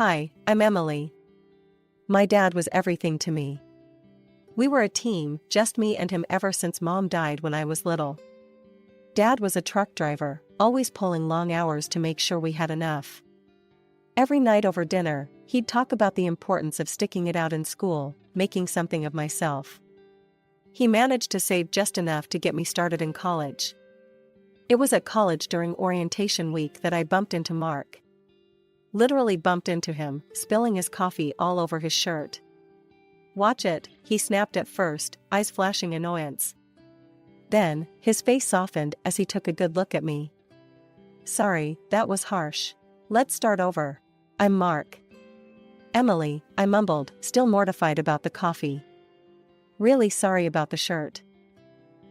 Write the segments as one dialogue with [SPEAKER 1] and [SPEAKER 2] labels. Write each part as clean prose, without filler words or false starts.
[SPEAKER 1] Hi, I'm Emily. My dad was everything to me. We were a team, just me and him ever since Mom died when I was little. Dad was a truck driver, always pulling long hours to make sure we had enough. Every night over dinner, he'd talk about the importance of sticking it out in school, making something of myself. He managed to save just enough to get me started in college. It was at college during orientation week that I bumped into Mark. Literally bumped into him, spilling his coffee all over his shirt. "Watch it," he snapped at first, eyes flashing annoyance. Then, his face softened as he took a good look at me. "Sorry, that was harsh. Let's start over. I'm Mark." "Emily," I mumbled, still mortified about the coffee. "Really sorry about the shirt."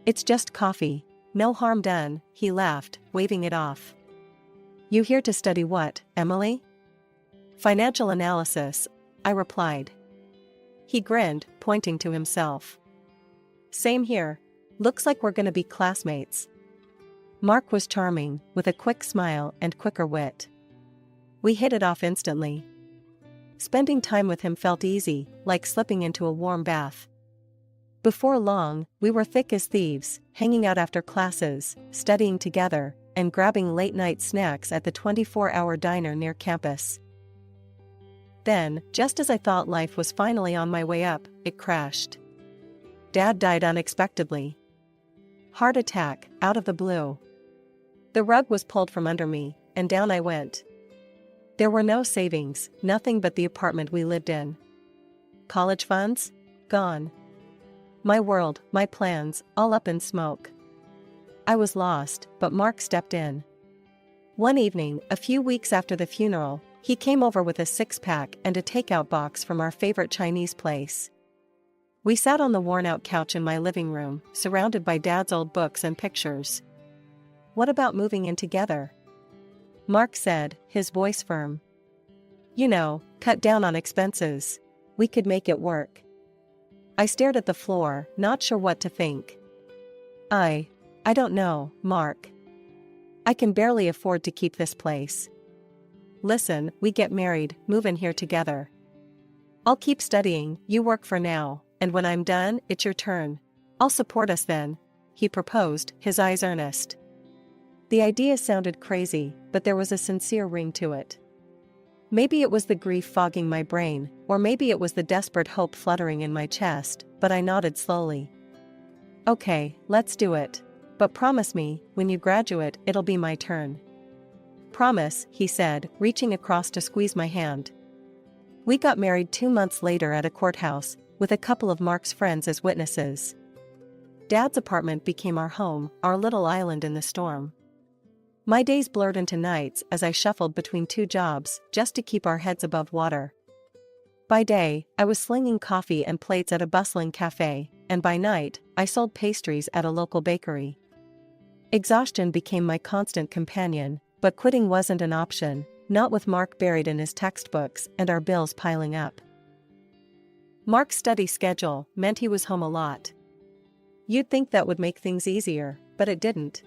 [SPEAKER 1] "It's just coffee. No harm done," he laughed, waving it off. "You here to study what, Emily?" "Financial analysis," I replied. He grinned, pointing to himself. "Same here. Looks like we're gonna be classmates." Mark was charming, with a quick smile and quicker wit. We hit it off instantly. Spending time with him felt easy, like slipping into a warm bath. Before long, we were thick as thieves, hanging out after classes, studying together, and grabbing late-night snacks at the 24-hour diner near campus. Then, just as I thought life was finally on my way up, it crashed. Dad died unexpectedly. Heart attack, out of the blue. The rug was pulled from under me, and down I went. There were no savings, nothing but the apartment we lived in. College funds? Gone. My world, my plans, all up in smoke. I was lost, but Mark stepped in. One evening, a few weeks after the funeral, he came over with a six-pack and a takeout box from our favorite Chinese place. We sat on the worn-out couch in my living room, surrounded by Dad's old books and pictures. "What about moving in together?" Mark said, his voice firm. "You know, cut down on expenses. We could make it work." I stared at the floor, not sure what to think. I don't know, Mark. I can barely afford to keep this place. Listen, we get married, move in here together. I'll keep studying, you work for now, and when I'm done, it's your turn. I'll support us then," he proposed, his eyes earnest. The idea sounded crazy, but there was a sincere ring to it. Maybe it was the grief fogging my brain, or maybe it was the desperate hope fluttering in my chest, but I nodded slowly. "Okay, let's do it. But promise me, when you graduate, it'll be my turn." "Promise," he said, reaching across to squeeze my hand. We got married 2 months later at a courthouse, with a couple of Mark's friends as witnesses. Dad's apartment became our home, our little island in the storm. My days blurred into nights as I shuffled between 2 jobs, just to keep our heads above water. By day, I was slinging coffee and plates at a bustling cafe, and by night, I sold pastries at a local bakery. Exhaustion became my constant companion, but quitting wasn't an option, not with Mark buried in his textbooks and our bills piling up. Mark's study schedule meant he was home a lot. You'd think that would make things easier, but it didn't.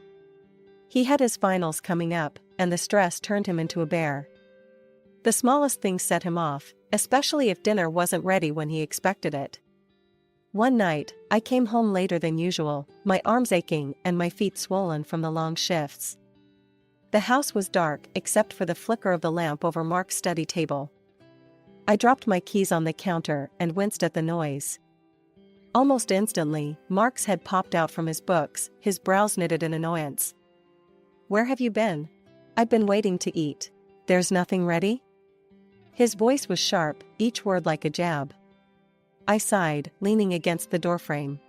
[SPEAKER 1] He had his finals coming up, and the stress turned him into a bear. The smallest thing set him off, especially if dinner wasn't ready when he expected it. One night, I came home later than usual, my arms aching and my feet swollen from the long shifts. The house was dark except for the flicker of the lamp over Mark's study table. I dropped my keys on the counter and winced at the noise. Almost instantly, Mark's head popped out from his books, his brows knitted in annoyance. "Where have you been?" "I've been waiting to eat. There's nothing ready?" His voice was sharp, each word like a jab. I sighed, leaning against the doorframe.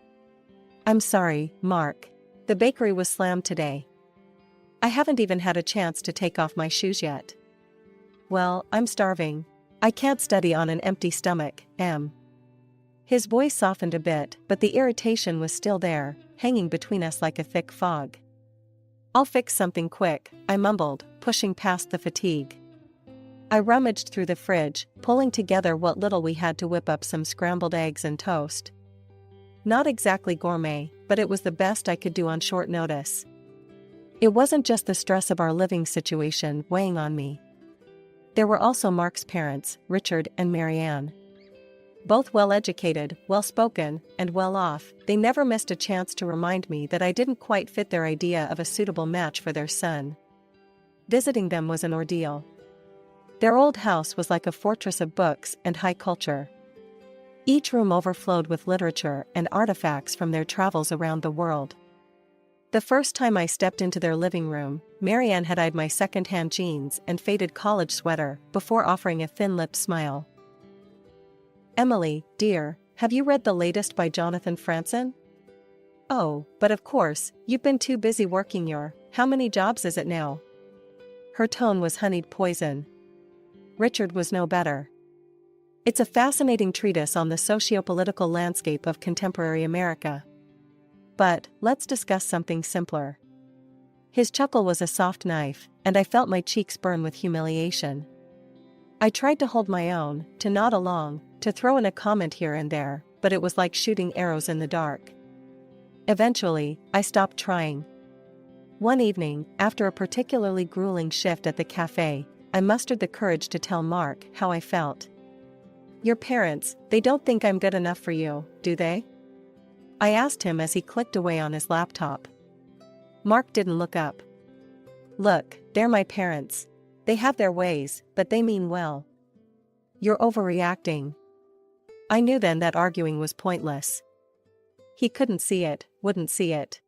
[SPEAKER 1] "I'm sorry, Mark. The bakery was slammed today. I haven't even had a chance to take off my shoes yet." "Well, I'm starving. I can't study on an empty stomach, Em." His voice softened a bit, but the irritation was still there, hanging between us like a thick fog. "I'll fix something quick," I mumbled, pushing past the fatigue. I rummaged through the fridge, pulling together what little we had to whip up some scrambled eggs and toast. Not exactly gourmet, but it was the best I could do on short notice. It wasn't just the stress of our living situation weighing on me. There were also Mark's parents, Richard and Marianne. Both well-educated, well-spoken, and well-off, they never missed a chance to remind me that I didn't quite fit their idea of a suitable match for their son. Visiting them was an ordeal. Their old house was like a fortress of books and high culture. Each room overflowed with literature and artifacts from their travels around the world. The first time I stepped into their living room, Marianne had eyed my second-hand jeans and faded college sweater before offering a thin-lipped smile. "Emily, dear, have you read the latest by Jonathan Franzen?" "Oh, but of course, you've been too busy working your, how many jobs is it now?" Her tone was honeyed poison. Richard was no better. "It's a fascinating treatise on the socio-political landscape of contemporary America. But, let's discuss something simpler." His chuckle was a soft knife, and I felt my cheeks burn with humiliation. I tried to hold my own, to nod along, to throw in a comment here and there, but it was like shooting arrows in the dark. Eventually, I stopped trying. One evening, after a particularly grueling shift at the cafe, I mustered the courage to tell Mark how I felt. "Your parents, they don't think I'm good enough for you, do they?" I asked him as he clicked away on his laptop. Mark didn't look up. "Look, they're my parents. They have their ways, but they mean well." "You're overreacting." I knew then that arguing was pointless. He couldn't see it, wouldn't see it.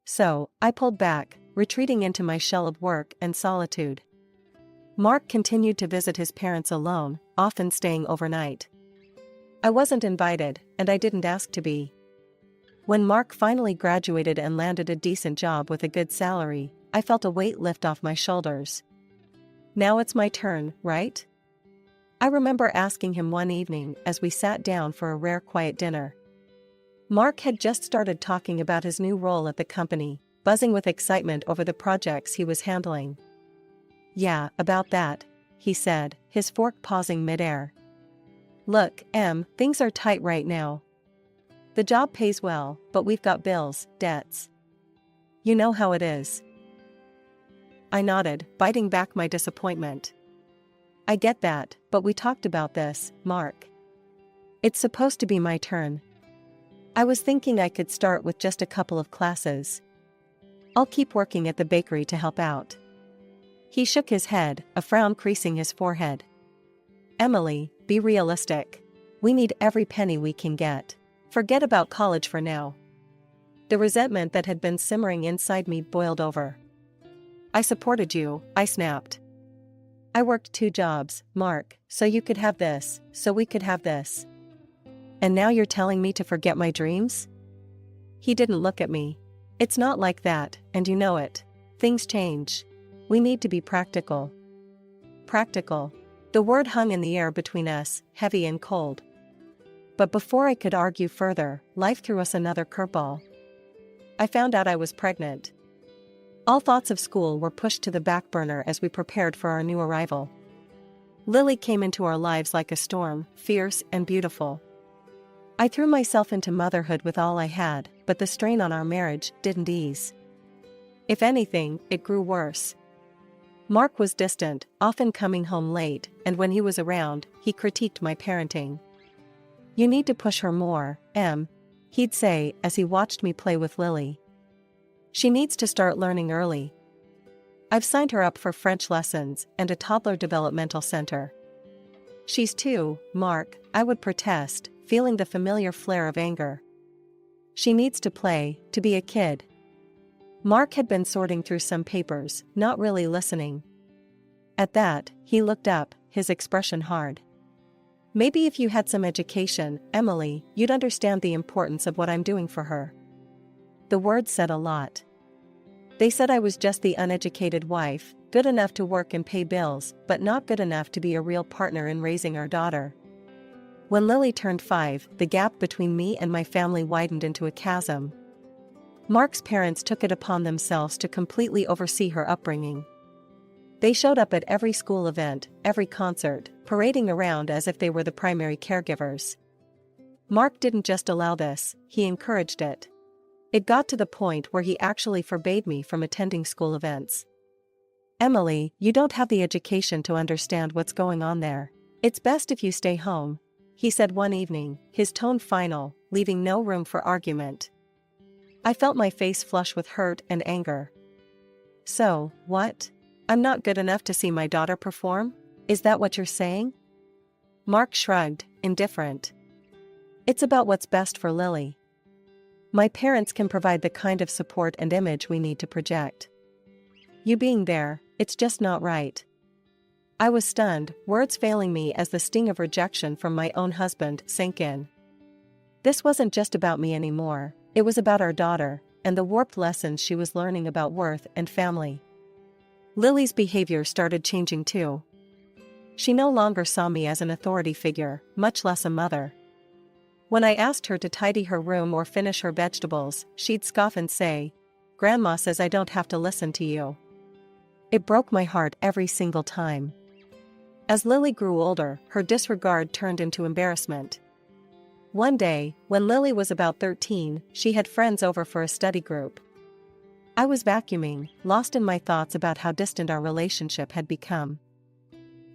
[SPEAKER 1] So, I pulled back, retreating into my shell of work and solitude. Mark continued to visit his parents alone, often staying overnight. I wasn't invited, and I didn't ask to be. When Mark finally graduated and landed a decent job with a good salary, I felt a weight lift off my shoulders. Now it's my turn, right? I remember asking him one evening as we sat down for a rare quiet dinner. Mark had just started talking about his new role at the company, buzzing with excitement over the projects he was handling. "Yeah, about that," he said, his fork pausing midair. "Look, Em, things are tight right now. The job pays well, but we've got bills, debts. You know how it is." I nodded, biting back my disappointment. "I get that, but we talked about this, Mark. It's supposed to be my turn. I was thinking I could start with just a couple of classes. I'll keep working at the bakery to help out." He shook his head, a frown creasing his forehead. "Emily, be realistic. We need every penny we can get. Forget about college for now." The resentment that had been simmering inside me boiled over. "I supported you," I snapped. "I worked 2 jobs, Mark, so you could have this, so we could have this. And now you're telling me to forget my dreams?" He didn't look at me. "It's not like that, and you know it. Things change. We need to be practical." Practical. The word hung in the air between us, heavy and cold. But before I could argue further, life threw us another curveball. I found out I was pregnant. All thoughts of school were pushed to the back burner as we prepared for our new arrival. Lily came into our lives like a storm, fierce and beautiful. I threw myself into motherhood with all I had, but the strain on our marriage didn't ease. If anything, it grew worse. Mark was distant, often coming home late, and when he was around, he critiqued my parenting. "You need to push her more, Em," he'd say as he watched me play with Lily. "She needs to start learning early. I've signed her up for French lessons and a toddler developmental center." "She's 2, Mark," I would protest, feeling the familiar flare of anger. "She needs to play, to be a kid." Mark had been sorting through some papers, not really listening. At that, he looked up, his expression hard. "Maybe if you had some education, Emily, you'd understand the importance of what I'm doing for her." The words said a lot. They said I was just the uneducated wife, good enough to work and pay bills, but not good enough to be a real partner in raising our daughter. When Lily turned 5, the gap between me and my family widened into a chasm. Mark's parents took it upon themselves to completely oversee her upbringing. They showed up at every school event, every concert, parading around as if they were the primary caregivers. Mark didn't just allow this, he encouraged it. It got to the point where he actually forbade me from attending school events. Emily, you don't have the education to understand what's going on there. It's best if you stay home, he said one evening, his tone final, leaving no room for argument. I felt my face flush with hurt and anger. So, what? I'm not good enough to see my daughter perform? Is that what you're saying? Mark shrugged, indifferent. It's about what's best for Lily. My parents can provide the kind of support and image we need to project. You being there, it's just not right. I was stunned, words failing me as the sting of rejection from my own husband sank in. This wasn't just about me anymore, it was about our daughter, and the warped lessons she was learning about worth and family. Lily's behavior started changing too. She no longer saw me as an authority figure, much less a mother. When I asked her to tidy her room or finish her vegetables, she'd scoff and say, "Grandma says I don't have to listen to you." It broke my heart every single time. As Lily grew older, her disregard turned into embarrassment. One day, when Lily was about 13, she had friends over for a study group. I was vacuuming, lost in my thoughts about how distant our relationship had become.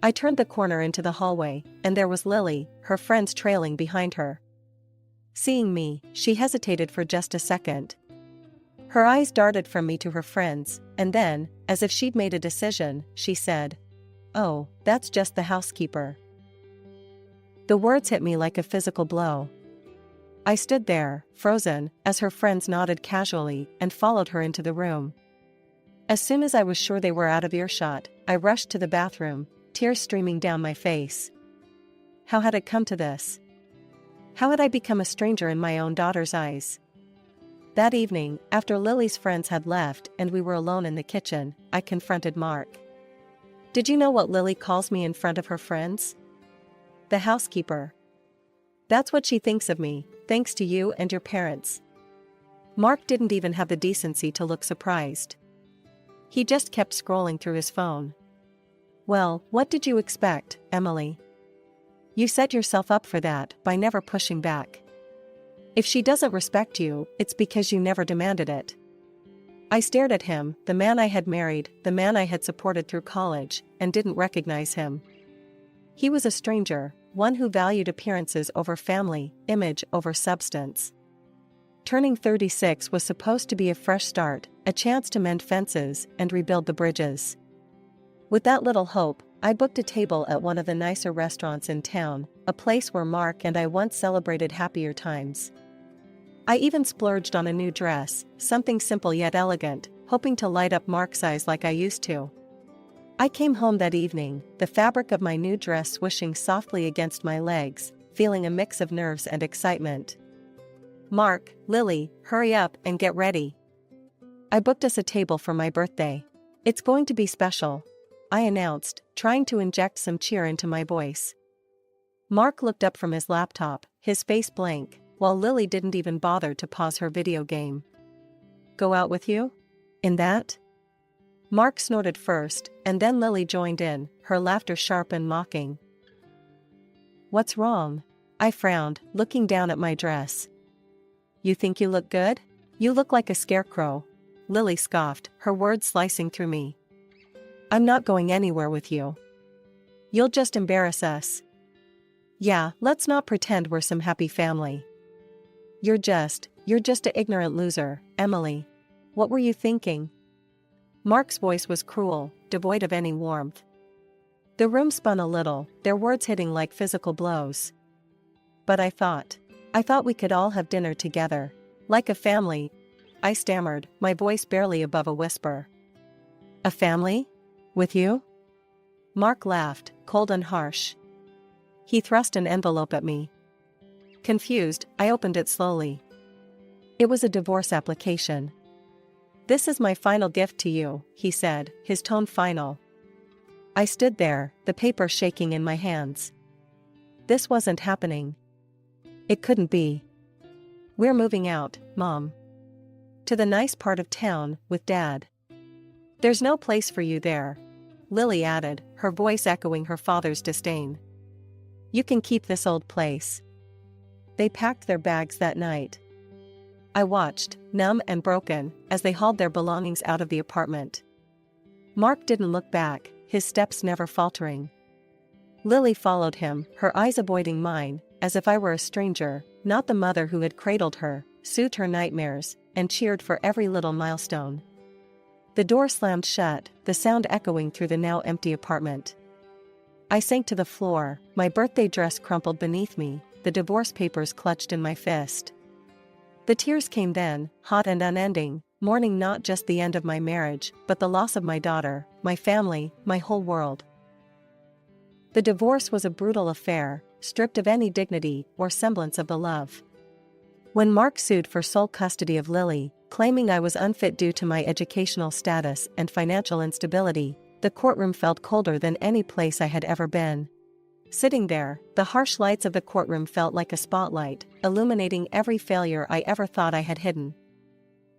[SPEAKER 1] I turned the corner into the hallway, and there was Lily, her friends trailing behind her. Seeing me, she hesitated for just a second. Her eyes darted from me to her friends, and then, as if she'd made a decision, she said, "Oh, that's just the housekeeper." The words hit me like a physical blow. I stood there, frozen, as her friends nodded casually and followed her into the room. As soon as I was sure they were out of earshot, I rushed to the bathroom, tears streaming down my face. How had it come to this? How had I become a stranger in my own daughter's eyes? That evening, after Lily's friends had left and we were alone in the kitchen, I confronted Mark. "Did you know what Lily calls me in front of her friends? The housekeeper. That's what she thinks of me, thanks to you and your parents." Mark didn't even have the decency to look surprised. He just kept scrolling through his phone. "Well, what did you expect, Emily? You set yourself up for that by never pushing back. If she doesn't respect you, it's because you never demanded it." I stared at him, the man I had married, the man I had supported through college, and didn't recognize him. He was a stranger, one who valued appearances over family, image over substance. Turning 36 was supposed to be a fresh start, a chance to mend fences and rebuild the bridges. With that little hope, I booked a table at one of the nicer restaurants in town, a place where Mark and I once celebrated happier times. I even splurged on a new dress, something simple yet elegant, hoping to light up Mark's eyes like I used to. I came home that evening, the fabric of my new dress swishing softly against my legs, feeling a mix of nerves and excitement. "Mark, Lily, hurry up and get ready. I booked us a table for my birthday. It's going to be special," I announced, trying to inject some cheer into my voice. Mark looked up from his laptop, his face blank, while Lily didn't even bother to pause her video game. "Go out with you? In that?" Mark snorted first, and then Lily joined in, her laughter sharp and mocking. "What's wrong?" I frowned, looking down at my dress. "You think you look good? You look like a scarecrow," Lily scoffed, her words slicing through me. "I'm not going anywhere with you. You'll just embarrass us." "Yeah, let's not pretend we're some happy family. You're just an ignorant loser, Emily. What were you thinking?" Mark's voice was cruel, devoid of any warmth. The room spun a little, their words hitting like physical blows. "But I thought we could all have dinner together. Like a family," I stammered, my voice barely above a whisper. "A family? With you?" Mark laughed, cold and harsh. He thrust an envelope at me. Confused, I opened it slowly. It was a divorce application. "This is my final gift to you," he said, his tone final. I stood there, the paper shaking in my hands. This wasn't happening. It couldn't be. "We're moving out, Mom. To the nice part of town, with Dad." "There's no place for you there," Lily added, her voice echoing her father's disdain. "You can keep this old place." They packed their bags that night. I watched, numb and broken, as they hauled their belongings out of the apartment. Mark didn't look back, his steps never faltering. Lily followed him, her eyes avoiding mine, as if I were a stranger, not the mother who had cradled her, soothed her nightmares, and cheered for every little milestone. The door slammed shut, the sound echoing through the now empty apartment. I sank to the floor, my birthday dress crumpled beneath me, the divorce papers clutched in my fist. The tears came then, hot and unending, mourning not just the end of my marriage, but the loss of my daughter, my family, my whole world. The divorce was a brutal affair, stripped of any dignity or semblance of the love. When Mark sued for sole custody of Lily, claiming I was unfit due to my educational status and financial instability, the courtroom felt colder than any place I had ever been. Sitting there, the harsh lights of the courtroom felt like a spotlight, illuminating every failure I ever thought I had hidden.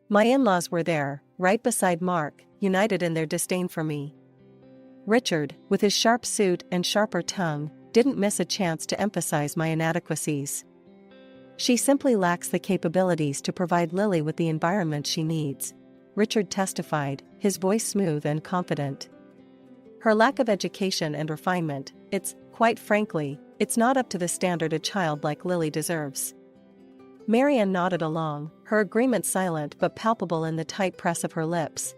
[SPEAKER 1] My in-laws were there, right beside Mark, united in their disdain for me. Richard, with his sharp suit and sharper tongue, didn't miss a chance to emphasize my inadequacies. She simply lacks the capabilities to provide Lily with the environment she needs, Richard testified, his voice smooth and confident. Her lack of education and refinement, quite frankly, it's not up to the standard a child like Lily deserves. Marianne nodded along, her agreement silent but palpable in the tight press of her lips.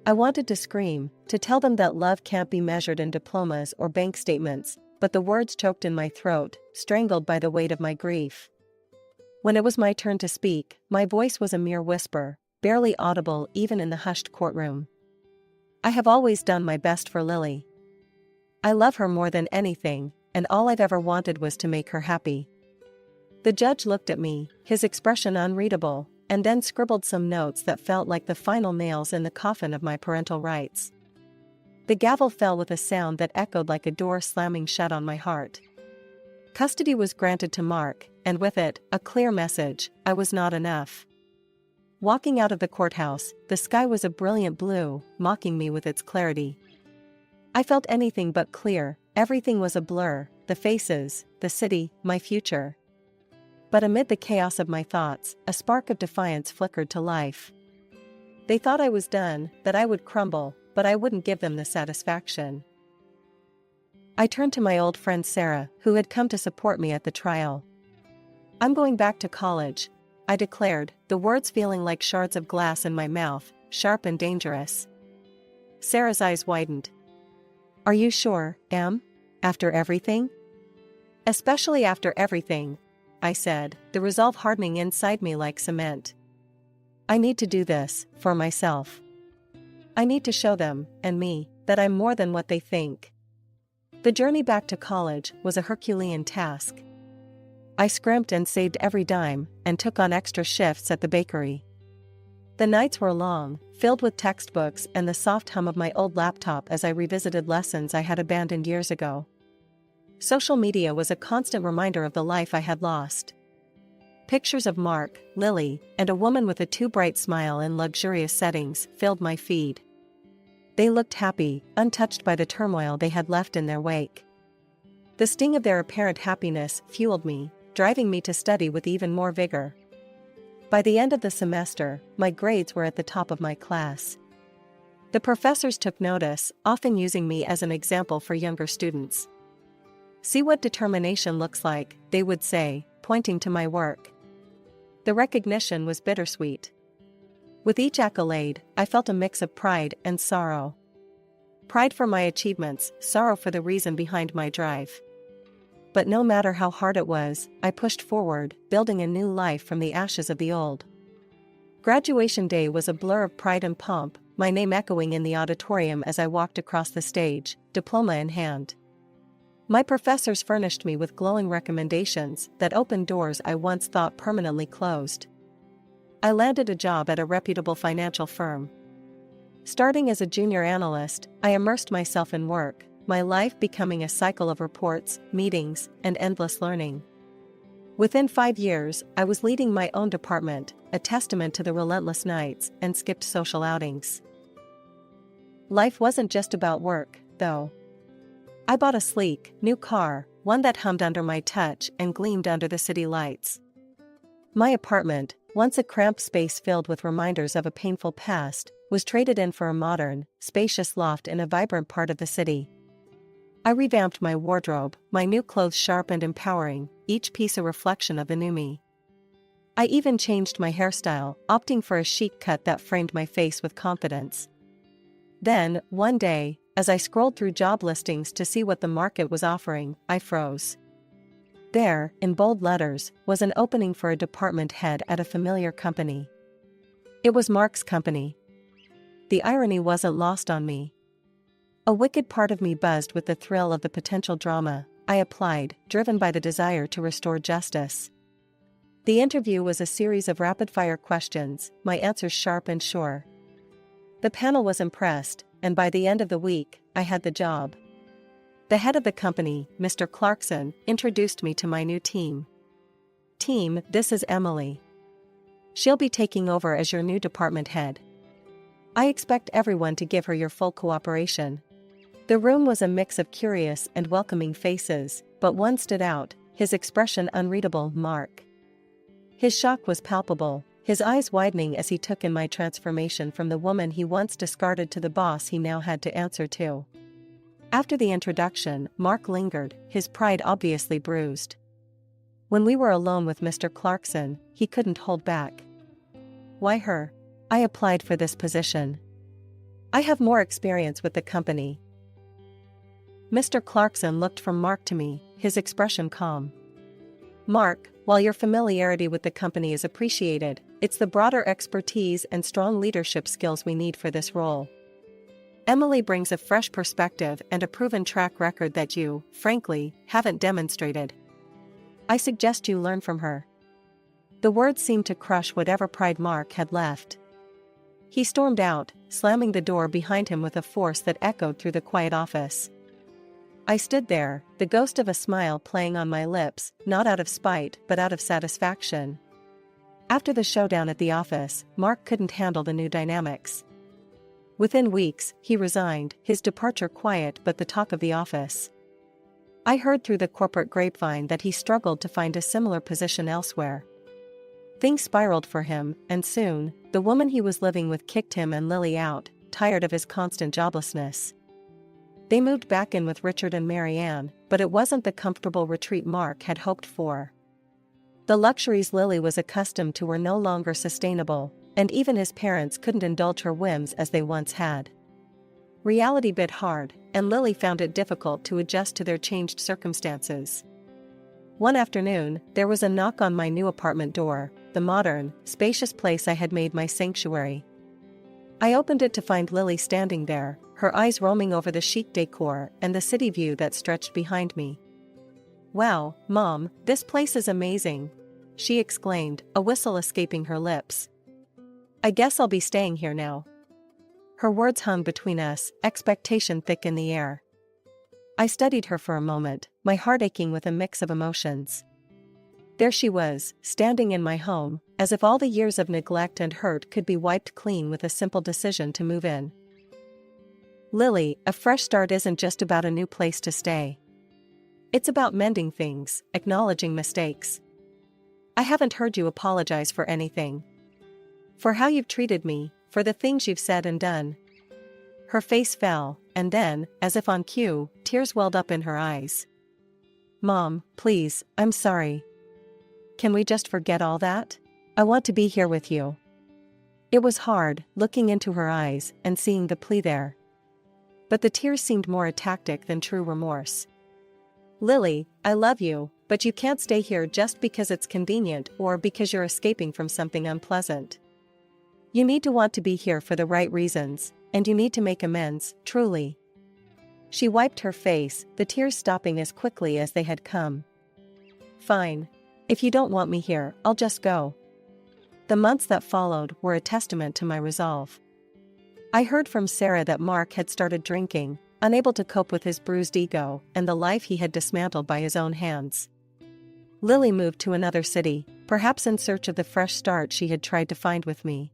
[SPEAKER 1] I wanted to scream, to tell them that love can't be measured in diplomas or bank statements, but the words choked in my throat, strangled by the weight of my grief. When it was my turn to speak, my voice was a mere whisper, barely audible even in the hushed courtroom. I have always done my best for Lily. I love her more than anything, and all I've ever wanted was to make her happy. The judge looked at me, his expression unreadable, and then scribbled some notes that felt like the final nails in the coffin of my parental rights. The gavel fell with a sound that echoed like a door slamming shut on my heart. Custody was granted to Mark, and with it, a clear message: I was not enough. Walking out of the courthouse, the sky was a brilliant blue, mocking me with its clarity. I felt anything but clear, everything was a blur, the faces, the city, my future. But amid the chaos of my thoughts, a spark of defiance flickered to life. They thought I was done, that I would crumble, but I wouldn't give them the satisfaction. I turned to my old friend Sarah, who had come to support me at the trial. I'm going back to college, I declared, the words feeling like shards of glass in my mouth, sharp and dangerous. Sarah's eyes widened. Are you sure, Em? After everything? Especially after everything, I said, the resolve hardening inside me like cement. I need to do this, for myself. I need to show them, and me, that I'm more than what they think. The journey back to college was a Herculean task. I scrimped and saved every dime, and took on extra shifts at the bakery. The nights were long, filled with textbooks and the soft hum of my old laptop as I revisited lessons I had abandoned years ago. Social media was a constant reminder of the life I had lost. Pictures of Mark, Lily, and a woman with a too bright smile in luxurious settings filled my feed. They looked happy, untouched by the turmoil they had left in their wake. The sting of their apparent happiness fueled me, driving me to study with even more vigor. By the end of the semester, my grades were at the top of my class. The professors took notice, often using me as an example for younger students. See what determination looks like, they would say, pointing to my work. The recognition was bittersweet. With each accolade, I felt a mix of pride and sorrow. Pride for my achievements, sorrow for the reason behind my drive. But no matter how hard it was, I pushed forward, building a new life from the ashes of the old. Graduation day was a blur of pride and pomp, my name echoing in the auditorium as I walked across the stage, diploma in hand. My professors furnished me with glowing recommendations that opened doors I once thought permanently closed. I landed a job at a reputable financial firm. Starting as a junior analyst, I immersed myself in work, my life becoming a cycle of reports, meetings, and endless learning. Within 5 years, I was leading my own department, a testament to the relentless nights and skipped social outings. Life wasn't just about work, though. I bought a sleek, new car, one that hummed under my touch and gleamed under the city lights. My apartment, once a cramped space filled with reminders of a painful past, was traded in for a modern, spacious loft in a vibrant part of the city. I revamped my wardrobe, my new clothes sharp and empowering, each piece a reflection of the new me. I even changed my hairstyle, opting for a chic cut that framed my face with confidence. Then, one day, as I scrolled through job listings to see what the market was offering, I froze. There, in bold letters, was an opening for a department head at a familiar company. It was Mark's company. The irony wasn't lost on me. A wicked part of me buzzed with the thrill of the potential drama. I applied, driven by the desire to restore justice. The interview was a series of rapid-fire questions, my answers sharp and sure. The panel was impressed, and by the end of the week, I had the job. The head of the company, Mr. Clarkson, introduced me to my new team. "Team, this is Emily. She'll be taking over as your new department head. I expect everyone to give her your full cooperation." The room was a mix of curious and welcoming faces, but one stood out, his expression unreadable. Mark. His shock was palpable, his eyes widening as he took in my transformation from the woman he once discarded to the boss he now had to answer to. After the introduction, Mark lingered, his pride obviously bruised. When we were alone with Mr. Clarkson, he couldn't hold back. "Why her? I applied for this position. I have more experience with the company." Mr. Clarkson looked from Mark to me, his expression calm. "Mark, while your familiarity with the company is appreciated, it's the broader expertise and strong leadership skills we need for this role. Emily brings a fresh perspective and a proven track record that you, frankly, haven't demonstrated. I suggest you learn from her." The words seemed to crush whatever pride Mark had left. He stormed out, slamming the door behind him with a force that echoed through the quiet office. I stood there, the ghost of a smile playing on my lips, not out of spite but out of satisfaction. After the showdown at the office, Mark couldn't handle the new dynamics. Within weeks, he resigned, his departure quiet but the talk of the office. I heard through the corporate grapevine that he struggled to find a similar position elsewhere. Things spiraled for him, and soon, the woman he was living with kicked him and Lily out, tired of his constant joblessness. They moved back in with Richard and Marianne, but it wasn't the comfortable retreat Mark had hoped for. The luxuries Lily was accustomed to were no longer sustainable, and even his parents couldn't indulge her whims as they once had. Reality bit hard, and Lily found it difficult to adjust to their changed circumstances. One afternoon, there was a knock on my new apartment door, the modern, spacious place I had made my sanctuary. I opened it to find Lily standing there, her eyes roaming over the chic decor and the city view that stretched behind me. "Wow, Mom, this place is amazing," she exclaimed, a whistle escaping her lips. "I guess I'll be staying here now." Her words hung between us, expectation thick in the air. I studied her for a moment, my heart aching with a mix of emotions. There she was, standing in my home, as if all the years of neglect and hurt could be wiped clean with a simple decision to move in. "Lily, a fresh start isn't just about a new place to stay. It's about mending things, acknowledging mistakes. I haven't heard you apologize for anything. For how you've treated me, for the things you've said and done." Her face fell, and then, as if on cue, tears welled up in her eyes. "Mom, please, I'm sorry. Can we just forget all that? I want to be here with you." It was hard, looking into her eyes and seeing the plea there. But the tears seemed more a tactic than true remorse. "Lily, I love you, but you can't stay here just because it's convenient or because you're escaping from something unpleasant. You need to want to be here for the right reasons, and you need to make amends, truly." She wiped her face, the tears stopping as quickly as they had come. "Fine. If you don't want me here, I'll just go." The months that followed were a testament to my resolve. I heard from Sarah that Mark had started drinking, unable to cope with his bruised ego and the life he had dismantled by his own hands. Lily moved to another city, perhaps in search of the fresh start she had tried to find with me.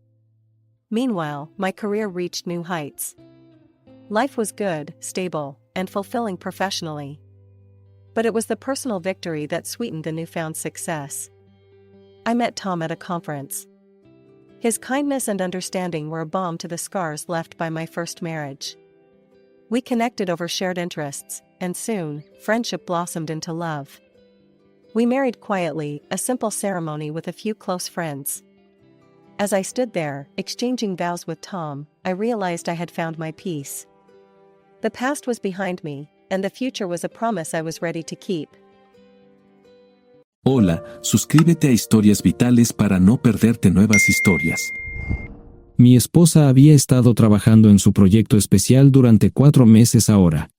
[SPEAKER 1] Meanwhile, my career reached new heights. Life was good, stable, and fulfilling professionally. But it was the personal victory that sweetened the newfound success. I met Tom at a conference. His kindness and understanding were a balm to the scars left by my first marriage. We connected over shared interests, and soon, friendship blossomed into love. We married quietly, a simple ceremony with a few close friends. As I stood there, exchanging vows with Tom, I realized I had found my peace. The past was behind me, and the future was a promise I was ready to keep.
[SPEAKER 2] Hola, suscríbete a Historias Vitales para no perderte nuevas historias.
[SPEAKER 3] Mi esposa había estado trabajando en su proyecto especial durante 4 meses ahora.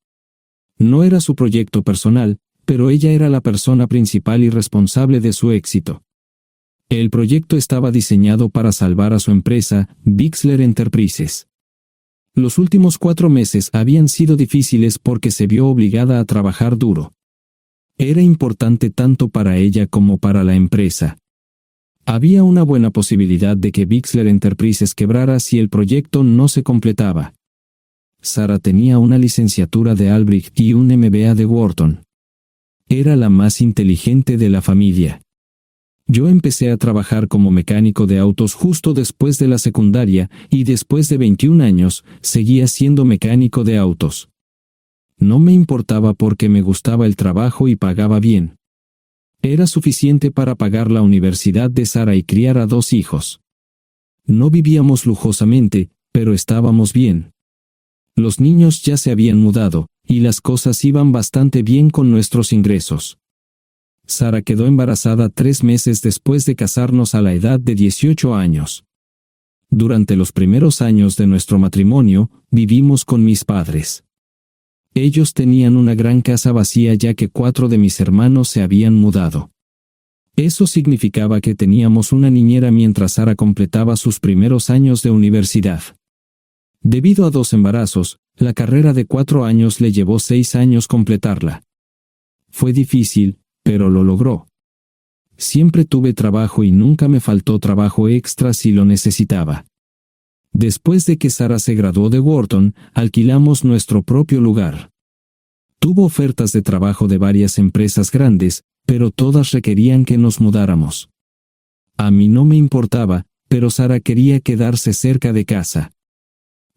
[SPEAKER 3] No era su proyecto personal, pero ella era la persona principal y responsable de su éxito. El proyecto estaba diseñado para salvar a su empresa, Bixler Enterprises. Los últimos 4 meses habían sido difíciles porque se vio obligada a trabajar duro. Era importante tanto para ella como para la empresa. Había una buena posibilidad de que Bixler Enterprises quebrara si el proyecto no se completaba. Sara tenía una licenciatura de Albrecht y un MBA de Wharton. Era la más inteligente de la familia. Yo empecé a trabajar como mecánico de autos justo después de la secundaria y después de 21 años seguía siendo mecánico de autos. No me importaba porque me gustaba el trabajo y pagaba bien. Era suficiente para pagar la universidad de Sara y criar a 2 hijos. No vivíamos lujosamente, pero estábamos bien. Los niños ya se habían mudado, y las cosas iban bastante bien con nuestros ingresos. Sara quedó embarazada 3 meses después de casarnos a la edad de 18 años. Durante los primeros años de nuestro matrimonio, vivimos con mis padres. Ellos tenían una gran casa vacía ya que 4 de mis hermanos se habían mudado. Eso significaba que teníamos una niñera mientras Sara completaba sus primeros años de universidad. Debido a 2 embarazos, la carrera de 4 años le llevó 6 años completarla. Fue difícil, pero lo logró. Siempre tuve trabajo y nunca me faltó trabajo extra si lo necesitaba. Después de que Sara se graduó de Wharton, alquilamos nuestro propio lugar. Tuvo ofertas de trabajo de varias empresas grandes, pero todas requerían que nos mudáramos. A mí no me importaba, pero Sara quería quedarse cerca de casa.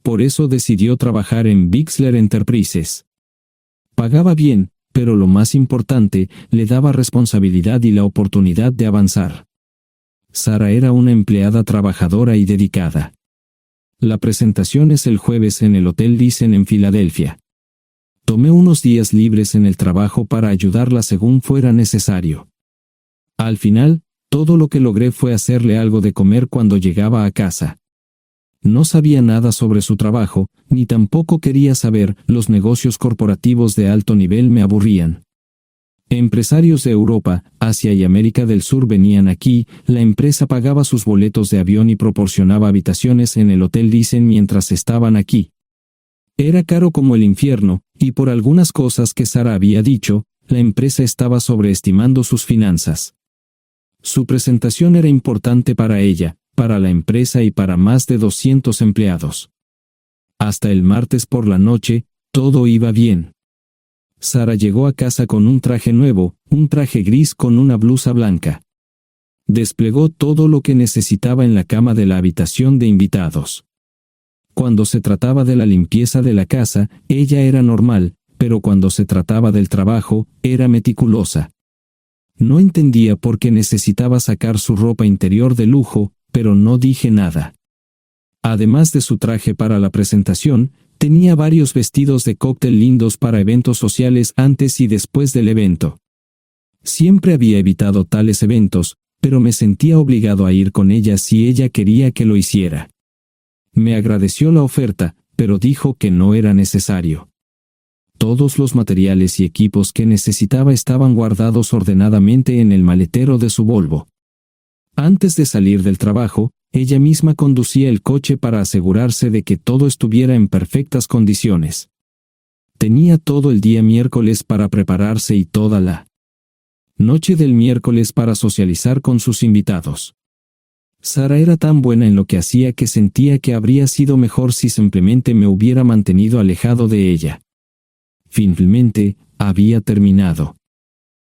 [SPEAKER 3] Por eso decidió trabajar en Bixler Enterprises. Pagaba bien, pero lo más importante, le daba responsabilidad y la oportunidad de avanzar. Sara era una empleada trabajadora y dedicada. La presentación es el jueves en el Hotel Thyssen en Filadelfia. Tomé unos días libres en el trabajo para ayudarla según fuera necesario. Al final, todo lo que logré fue hacerle algo de comer cuando llegaba a casa. No sabía nada sobre su trabajo, ni tampoco quería saber, los negocios corporativos de alto nivel me aburrían. Empresarios de Europa, Asia y América del Sur venían aquí, la empresa pagaba sus boletos de avión y proporcionaba habitaciones en el Hotel Thyssen mientras estaban aquí. Era caro como el infierno, y por algunas cosas que Sara había dicho, la empresa estaba sobreestimando sus finanzas. Su presentación era importante para ella, para la empresa y para más de 200 empleados. Hasta el martes por la noche, todo iba bien. Sara llegó a casa con un traje nuevo, un traje gris con una blusa blanca. Desplegó todo lo que necesitaba en la cama de la habitación de invitados. Cuando se trataba de la limpieza de la casa, ella era normal, pero cuando se trataba del trabajo, era meticulosa. No entendía por qué necesitaba sacar su ropa interior de lujo, pero no dije nada. Además de su traje para la presentación, tenía varios vestidos de cóctel lindos para eventos sociales antes y después del evento. Siempre había evitado tales eventos, pero me sentía obligado a ir con ella si ella quería que lo hiciera. Me agradeció la oferta, pero dijo que no era necesario. Todos los materiales y equipos que necesitaba estaban guardados ordenadamente en el maletero de su Volvo. Antes de salir del trabajo, ella misma conducía el coche para asegurarse de que todo estuviera en perfectas condiciones. Tenía todo el día miércoles para prepararse y toda la noche del miércoles para socializar con sus invitados. Sara era tan buena en lo que hacía que sentía que habría sido mejor si simplemente me hubiera mantenido alejado de ella. Finalmente, había terminado.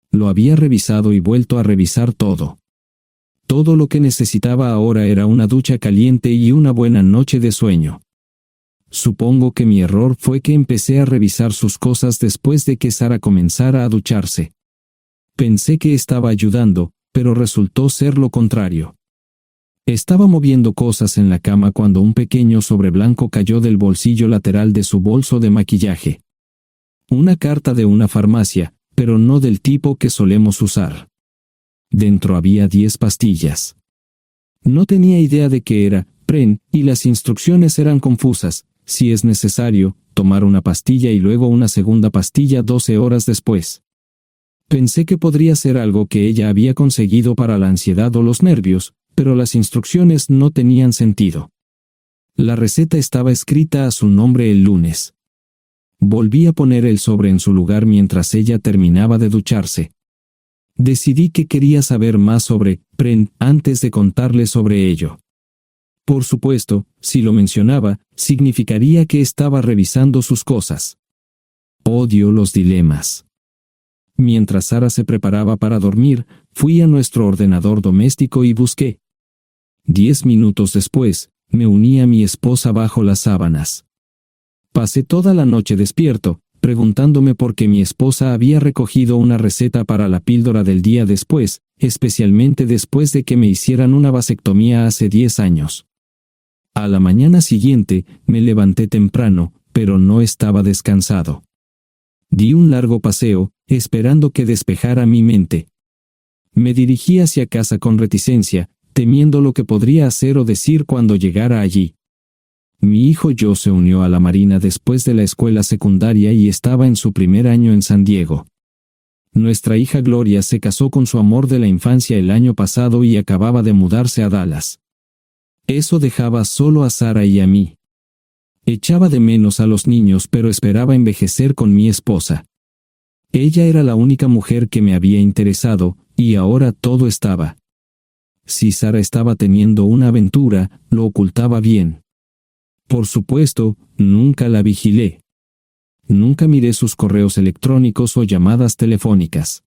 [SPEAKER 3] Lo había revisado y vuelto a revisar todo. Todo lo que necesitaba ahora era una ducha caliente y una buena noche de sueño. Supongo que mi error fue que empecé a revisar sus cosas después de que Sara comenzara a ducharse. Pensé que estaba ayudando, pero resultó ser lo contrario. Estaba moviendo cosas en la cama cuando un pequeño sobre blanco cayó del bolsillo lateral de su bolso de maquillaje. Una carta de una farmacia, pero no del tipo que solemos usar. Dentro había 10 pastillas. No tenía idea de qué era, Pren, y las instrucciones eran confusas. Si es necesario, tomar una pastilla y luego una segunda pastilla 12 horas después. Pensé que podría ser algo que ella había conseguido para la ansiedad o los nervios, pero las instrucciones no tenían sentido. La receta estaba escrita a su nombre el lunes. Volví a poner el sobre en su lugar mientras ella terminaba de ducharse. Decidí que quería saber más sobre Pren antes de contarle sobre ello. Por supuesto, si lo mencionaba, significaría que estaba revisando sus cosas. Odio los dilemas. Mientras Sara se preparaba para dormir, fui a nuestro ordenador doméstico y busqué. 10 minutos después, me uní a mi esposa bajo las sábanas. Pasé toda la noche despierto, preguntándome por qué mi esposa había recogido una receta para la píldora del día después, especialmente después de que me hicieran una vasectomía hace 10 años. A la mañana siguiente, me levanté temprano, pero no estaba descansado. Di un largo paseo, esperando que despejara mi mente. Me dirigí hacia casa con reticencia, temiendo lo que podría hacer o decir cuando llegara allí. Mi hijo Joe se unió a la Marina después de la escuela secundaria y estaba en su primer año en San Diego. Nuestra hija Gloria se casó con su amor de la infancia el año pasado y acababa de mudarse a Dallas. Eso dejaba solo a Sara y a mí. Echaba de menos a los niños, pero esperaba envejecer con mi esposa. Ella era la única mujer que me había interesado, y ahora todo estaba. Si Sara estaba teniendo una aventura, lo ocultaba bien. Por supuesto, nunca la vigilé. Nunca miré sus correos electrónicos o llamadas telefónicas.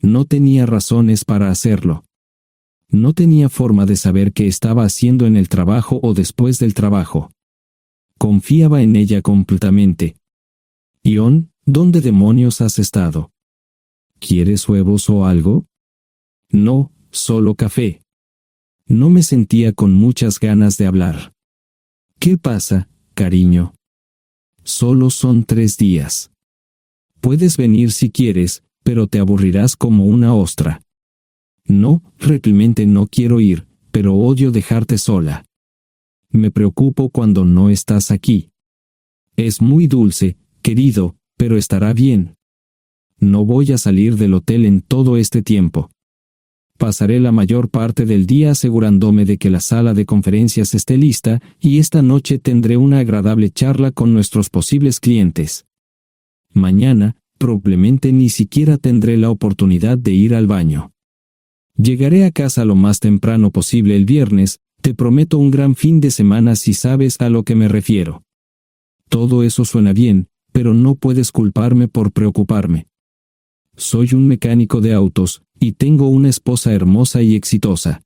[SPEAKER 3] No tenía razones para hacerlo. No tenía forma de saber qué estaba haciendo en el trabajo o después del trabajo. Confiaba en ella completamente. Ion, ¿dónde demonios has estado? ¿Quieres huevos o algo? No, solo café. No me sentía con muchas ganas de hablar. ¿Qué pasa, cariño? Solo son 3 días. Puedes venir si quieres, pero te aburrirás como una ostra. No, realmente no quiero ir, pero odio dejarte sola. Me preocupo cuando no estás aquí. Es muy dulce, querido, pero estará bien. No voy a salir del hotel en todo este tiempo. Pasaré la mayor parte del día asegurándome de que la sala de conferencias esté lista, y esta noche tendré una agradable charla con nuestros posibles clientes. Mañana, probablemente ni siquiera tendré la oportunidad de ir al baño. Llegaré a casa lo más temprano posible el viernes, te prometo un gran fin de semana si sabes a lo que me refiero. Todo eso suena bien, pero no puedes culparme por preocuparme. Soy un mecánico de autos, y tengo una esposa hermosa y exitosa.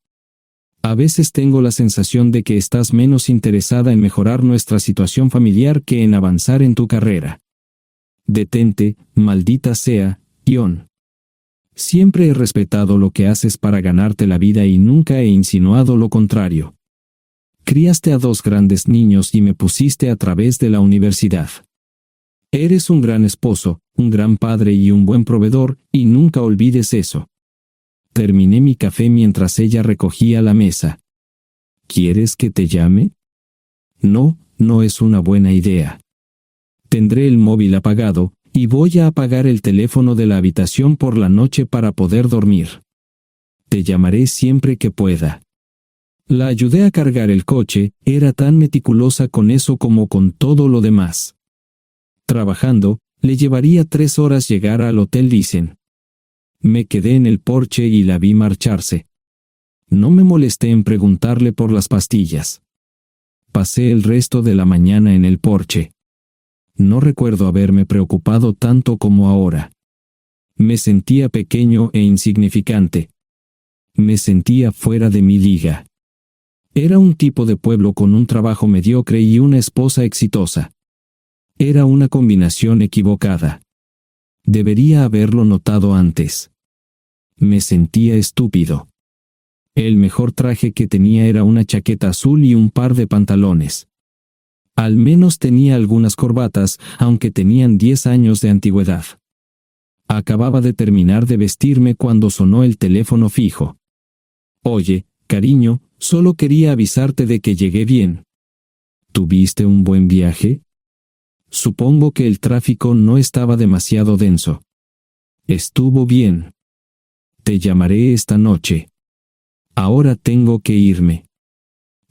[SPEAKER 3] A veces tengo la sensación de que estás menos interesada en mejorar nuestra situación familiar que en avanzar en tu carrera. Detente, maldita sea, Ion. Siempre he respetado lo que haces para ganarte la vida y nunca he insinuado lo contrario. Criaste a 2 grandes niños y me pusiste a través de la universidad. Eres un gran esposo, un gran padre y un buen proveedor, y nunca olvides eso. Terminé mi café mientras ella recogía la mesa. ¿Quieres que te llame? No, no es una buena idea. Tendré el móvil apagado, y voy a apagar el teléfono de la habitación por la noche para poder dormir. Te llamaré siempre que pueda. La ayudé a cargar el coche, era tan meticulosa con eso como con todo lo demás. Trabajando, le llevaría 3 horas llegar al Hotel Dicen. Me quedé en el porche y la vi marcharse. No me molesté en preguntarle por las pastillas. Pasé el resto de la mañana en el porche. No recuerdo haberme preocupado tanto como ahora. Me sentía pequeño e insignificante. Me sentía fuera de mi liga. Era un tipo de pueblo con un trabajo mediocre y una esposa exitosa. Era una combinación equivocada. Debería haberlo notado antes. Me sentía estúpido. El mejor traje que tenía era una chaqueta azul y un par de pantalones. Al menos tenía algunas corbatas, aunque tenían 10 años de antigüedad. Acababa de terminar de vestirme cuando sonó el teléfono fijo. Oye, cariño, solo quería avisarte de que llegué bien. ¿Tuviste un buen viaje? Supongo que el tráfico no estaba demasiado denso. Estuvo bien. Te llamaré esta noche. Ahora tengo que irme.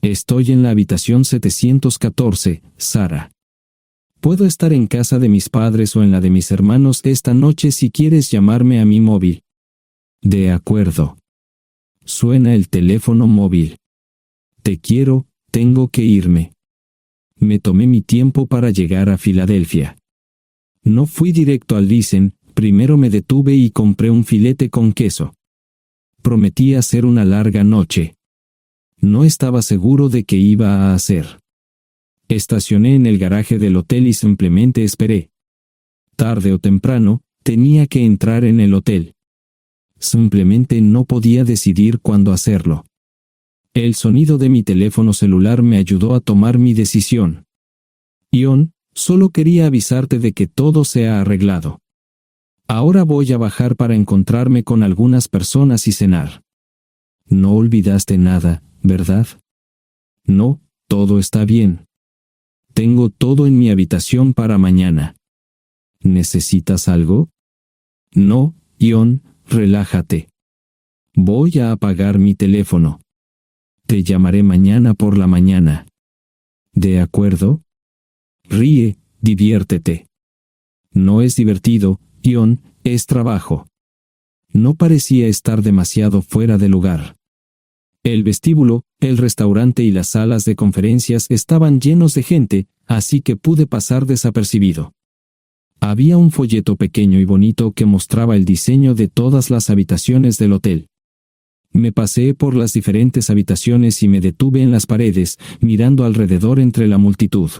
[SPEAKER 3] Estoy en la habitación 714, Sara. Puedo estar en casa de mis padres o en la de mis hermanos esta noche si quieres llamarme a mi móvil. De acuerdo. Suena el teléfono móvil. Te quiero, tengo que irme. Me tomé mi tiempo para llegar a Filadelfia. No fui directo al Lisen, primero me detuve y compré un filete con queso. Prometí hacer una larga noche. No estaba seguro de qué iba a hacer. Estacioné en el garaje del hotel y simplemente esperé. Tarde o temprano, tenía que entrar en el hotel. Simplemente no podía decidir cuándo hacerlo. El sonido de mi teléfono celular me ayudó a tomar mi decisión. Ion, solo quería avisarte de que todo se ha arreglado. Ahora voy a bajar para encontrarme con algunas personas y cenar. No olvidaste nada, ¿verdad? No, todo está bien. Tengo todo en mi habitación para mañana. ¿Necesitas algo? No, Ion, relájate. Voy a apagar mi teléfono. Te llamaré mañana por la mañana. ¿De acuerdo? Ríe, diviértete. No es divertido, Ion, es trabajo. No parecía estar demasiado fuera de lugar. El vestíbulo, el restaurante y las salas de conferencias estaban llenos de gente, así que pude pasar desapercibido. Había un folleto pequeño y bonito que mostraba el diseño de todas las habitaciones del hotel. Me paseé por las diferentes habitaciones y me detuve en las paredes, mirando alrededor entre la multitud.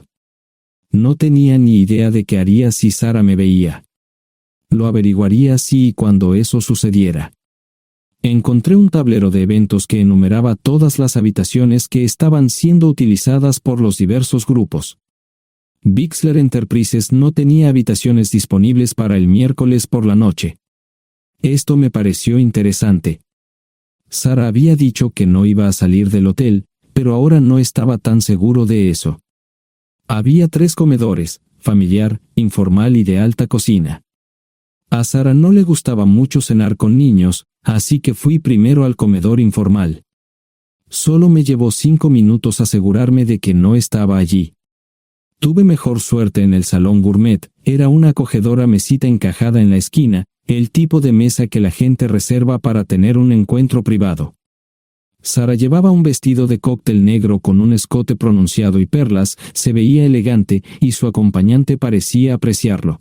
[SPEAKER 3] No tenía ni idea de qué haría si Sara me veía. Lo averiguaría si y cuando eso sucediera. Encontré un tablero de eventos que enumeraba todas las habitaciones que estaban siendo utilizadas por los diversos grupos. Bixler Enterprises no tenía habitaciones disponibles para el miércoles por la noche. Esto me pareció interesante. Sara había dicho que no iba a salir del hotel, pero ahora no estaba tan seguro de eso. Había 3 comedores, familiar, informal y de alta cocina. A Sara no le gustaba mucho cenar con niños, así que fui primero al comedor informal. Solo me llevó 5 minutos asegurarme de que no estaba allí. Tuve mejor suerte en el salón gourmet, era una acogedora mesita encajada en la esquina, el tipo de mesa que la gente reserva para tener un encuentro privado. Sara llevaba un vestido de cóctel negro con un escote pronunciado y perlas, se veía elegante y su acompañante parecía apreciarlo.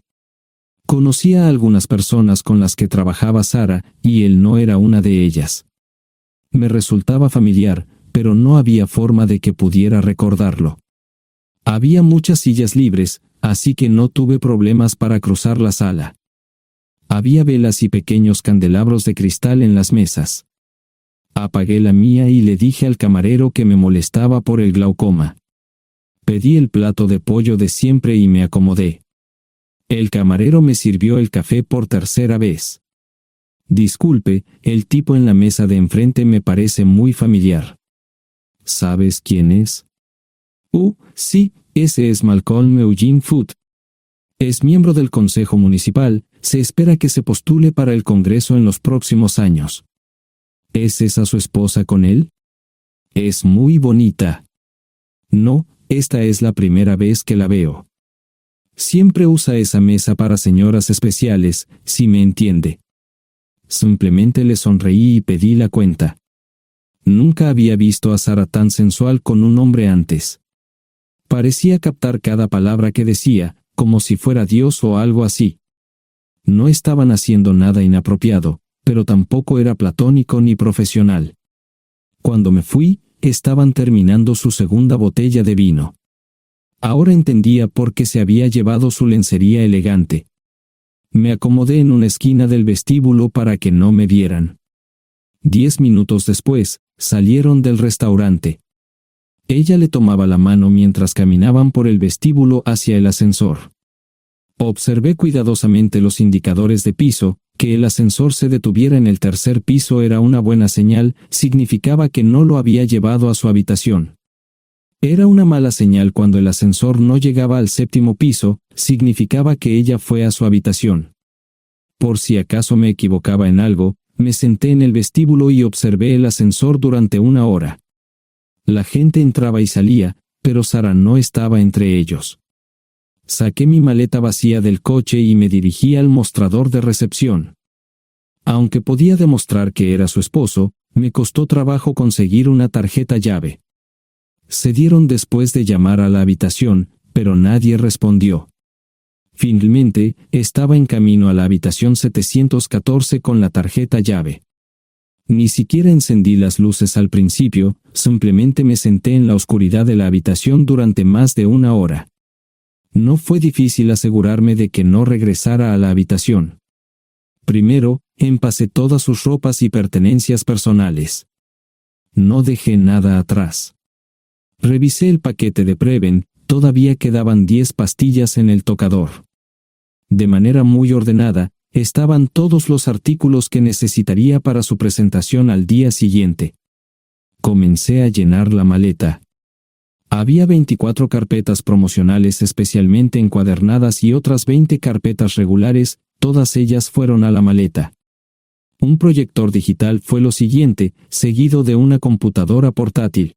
[SPEAKER 3] Conocía a algunas personas con las que trabajaba Sara, y él no era una de ellas. Me resultaba familiar, pero no había forma de que pudiera recordarlo. Había muchas sillas libres, así que no tuve problemas para cruzar la sala. Había velas y pequeños candelabros de cristal en las mesas. Apagué la mía y le dije al camarero que me molestaba por el glaucoma. Pedí el plato de pollo de siempre y me acomodé. El camarero me sirvió el café por tercera vez. Disculpe, el tipo en la mesa de enfrente me parece muy familiar. ¿Sabes quién es? Sí, ese es Malcolm Eugene Foote. Es miembro del Consejo Municipal, se espera que se postule para el Congreso en los próximos años. ¿Es esa su esposa con él? Es muy bonita. No, esta es la primera vez que la veo. Siempre usa esa mesa para señoras especiales, si me entiende. Simplemente le sonreí y pedí la cuenta. Nunca había visto a Sara tan sensual con un hombre antes. Parecía captar cada palabra que decía, como si fuera Dios o algo así. No estaban haciendo nada inapropiado, pero tampoco era platónico ni profesional. Cuando me fui, estaban terminando su segunda botella de vino. Ahora entendía por qué se había llevado su lencería elegante. Me acomodé en una esquina del vestíbulo para que no me vieran. 10 minutos después, salieron del restaurante. Ella le tomaba la mano mientras caminaban por el vestíbulo hacia el ascensor. Observé cuidadosamente los indicadores de piso. Que el ascensor se detuviera en el tercer piso era una buena señal, significaba que no lo había llevado a su habitación. Era una mala señal cuando el ascensor no llegaba al séptimo piso, significaba que ella fue a su habitación. Por si acaso me equivocaba en algo, me senté en el vestíbulo y observé el ascensor durante 1 hora. La gente entraba y salía, pero Sara no estaba entre ellos. Saqué mi maleta vacía del coche y me dirigí al mostrador de recepción. Aunque podía demostrar que era su esposo, me costó trabajo conseguir una tarjeta llave. Se dieron después de llamar a la habitación, pero nadie respondió. Finalmente, estaba en camino a la habitación 714 con la tarjeta llave. Ni siquiera encendí las luces al principio, simplemente me senté en la oscuridad de la habitación durante más de 1 hora. No fue difícil asegurarme de que no regresara a la habitación. Primero, empacé todas sus ropas y pertenencias personales. No dejé nada atrás. Revisé el paquete de Preven, todavía quedaban 10 pastillas en el tocador. De manera muy ordenada, estaban todos los artículos que necesitaría para su presentación al día siguiente. Comencé a llenar la maleta. Había 24 carpetas promocionales especialmente encuadernadas y otras 20 carpetas regulares, todas ellas fueron a la maleta. Un proyector digital fue lo siguiente, seguido de una computadora portátil.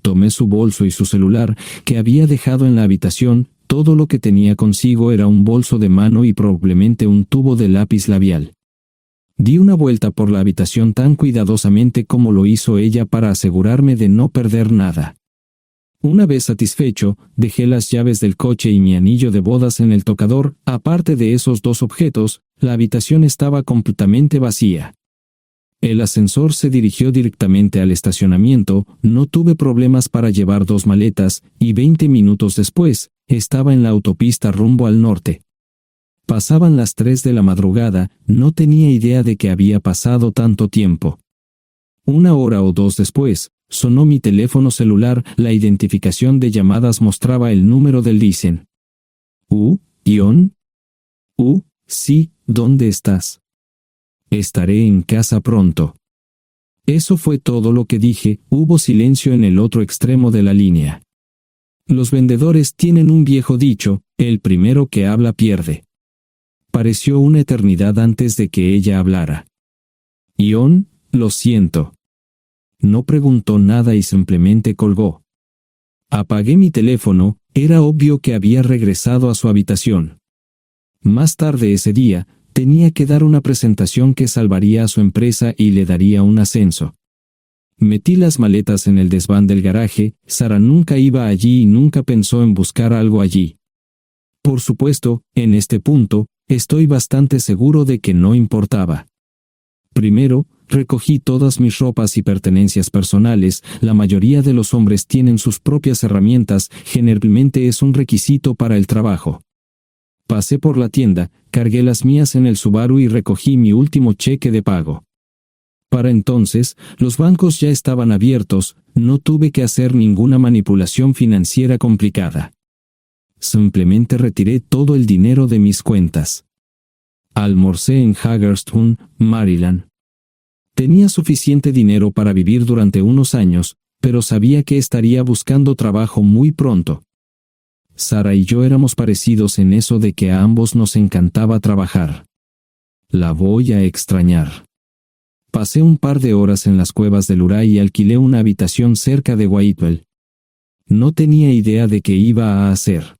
[SPEAKER 3] Tomé su bolso y su celular, que había dejado en la habitación. Todo lo que tenía consigo era un bolso de mano y probablemente un tubo de lápiz labial. Di una vuelta por la habitación tan cuidadosamente como lo hizo ella para asegurarme de no perder nada. Una vez satisfecho, dejé las llaves del coche y mi anillo de bodas en el tocador. Aparte de esos 2 objetos, la habitación estaba completamente vacía. El ascensor se dirigió directamente al estacionamiento, no tuve problemas para llevar 2 maletas, y 20 minutos después, estaba en la autopista rumbo al norte. Pasaban las 3 de la madrugada, no tenía idea de que había pasado tanto tiempo. 1 hora o 2 después, sonó mi teléfono celular, la identificación de llamadas mostraba el número del Listen. ¿Ion? Sí, ¿dónde estás? Estaré en casa pronto. Eso fue todo lo que dije. Hubo silencio en el otro extremo de la línea. Los vendedores tienen un viejo dicho, el primero que habla pierde. Pareció una eternidad antes de que ella hablara. Ion, lo siento. No preguntó nada y simplemente colgó. Apagué mi teléfono, era obvio que había regresado a su habitación. Más tarde ese día, tenía que dar una presentación que salvaría a su empresa y le daría un ascenso. Metí las maletas en el desván del garaje. Sara nunca iba allí y nunca pensó en buscar algo allí. Por supuesto, en este punto, estoy bastante seguro de que no importaba. Primero, recogí todas mis ropas y pertenencias personales. La mayoría de los hombres tienen sus propias herramientas, generalmente es un requisito para el trabajo. Pasé por la tienda, cargué las mías en el Subaru y recogí mi último cheque de pago. Para entonces, los bancos ya estaban abiertos, no tuve que hacer ninguna manipulación financiera complicada. Simplemente retiré todo el dinero de mis cuentas. Almorcé en Hagerstown, Maryland. Tenía suficiente dinero para vivir durante unos años, pero sabía que estaría buscando trabajo muy pronto. Sara y yo éramos parecidos en eso de que a ambos nos encantaba trabajar. La voy a extrañar. Pasé un par de horas en las cuevas del Uray y alquilé una habitación cerca de Whitewell. No tenía idea de qué iba a hacer.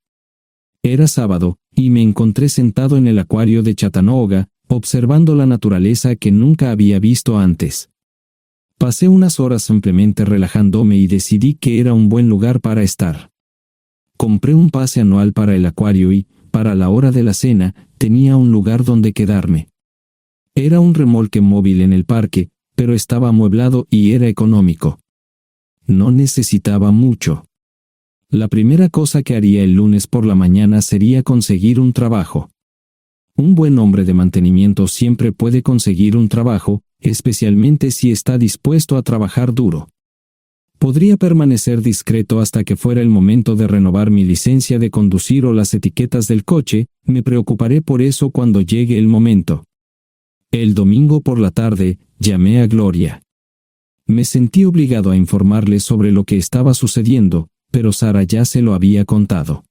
[SPEAKER 3] Era sábado, y me encontré sentado en el acuario de Chattanooga, observando la naturaleza que nunca había visto antes. Pasé unas horas simplemente relajándome y decidí que era un buen lugar para estar. Compré un pase anual para el acuario y, para la hora de la cena, tenía un lugar donde quedarme. Era un remolque móvil en el parque, pero estaba amueblado y era económico. No necesitaba mucho. La primera cosa que haría el lunes por la mañana sería conseguir un trabajo. Un buen hombre de mantenimiento siempre puede conseguir un trabajo, especialmente si está dispuesto a trabajar duro. Podría permanecer discreto hasta que fuera el momento de renovar mi licencia de conducir o las etiquetas del coche, me preocuparé por eso cuando llegue el momento. El domingo por la tarde, llamé a Gloria. Me sentí obligado a informarle sobre lo que estaba sucediendo, pero Sara ya se lo había contado.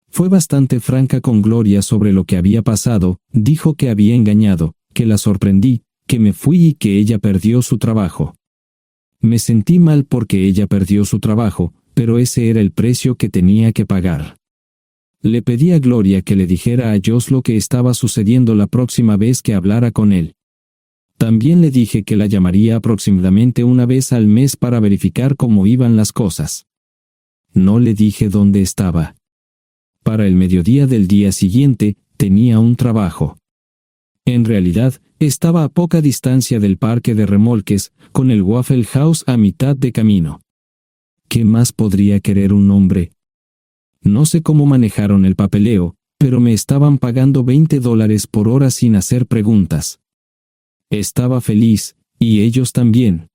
[SPEAKER 3] Fue bastante franca con Gloria sobre lo que había pasado, dijo que había engañado, que la sorprendí, que me fui y que ella perdió su trabajo. Me sentí mal porque ella perdió su trabajo, pero ese era el precio que tenía que pagar. Le pedí a Gloria que le dijera a Josh lo que estaba sucediendo la próxima vez que hablara con él. También le dije que la llamaría aproximadamente una vez al mes para verificar cómo iban las cosas. No le dije dónde estaba. Para el mediodía del día siguiente, tenía un trabajo. En realidad, estaba a poca distancia del parque de remolques, con el Waffle House a mitad de camino. ¿Qué más podría querer un hombre? No sé cómo manejaron el papeleo, pero me estaban pagando $20 por hora sin hacer preguntas. Estaba feliz, y ellos también.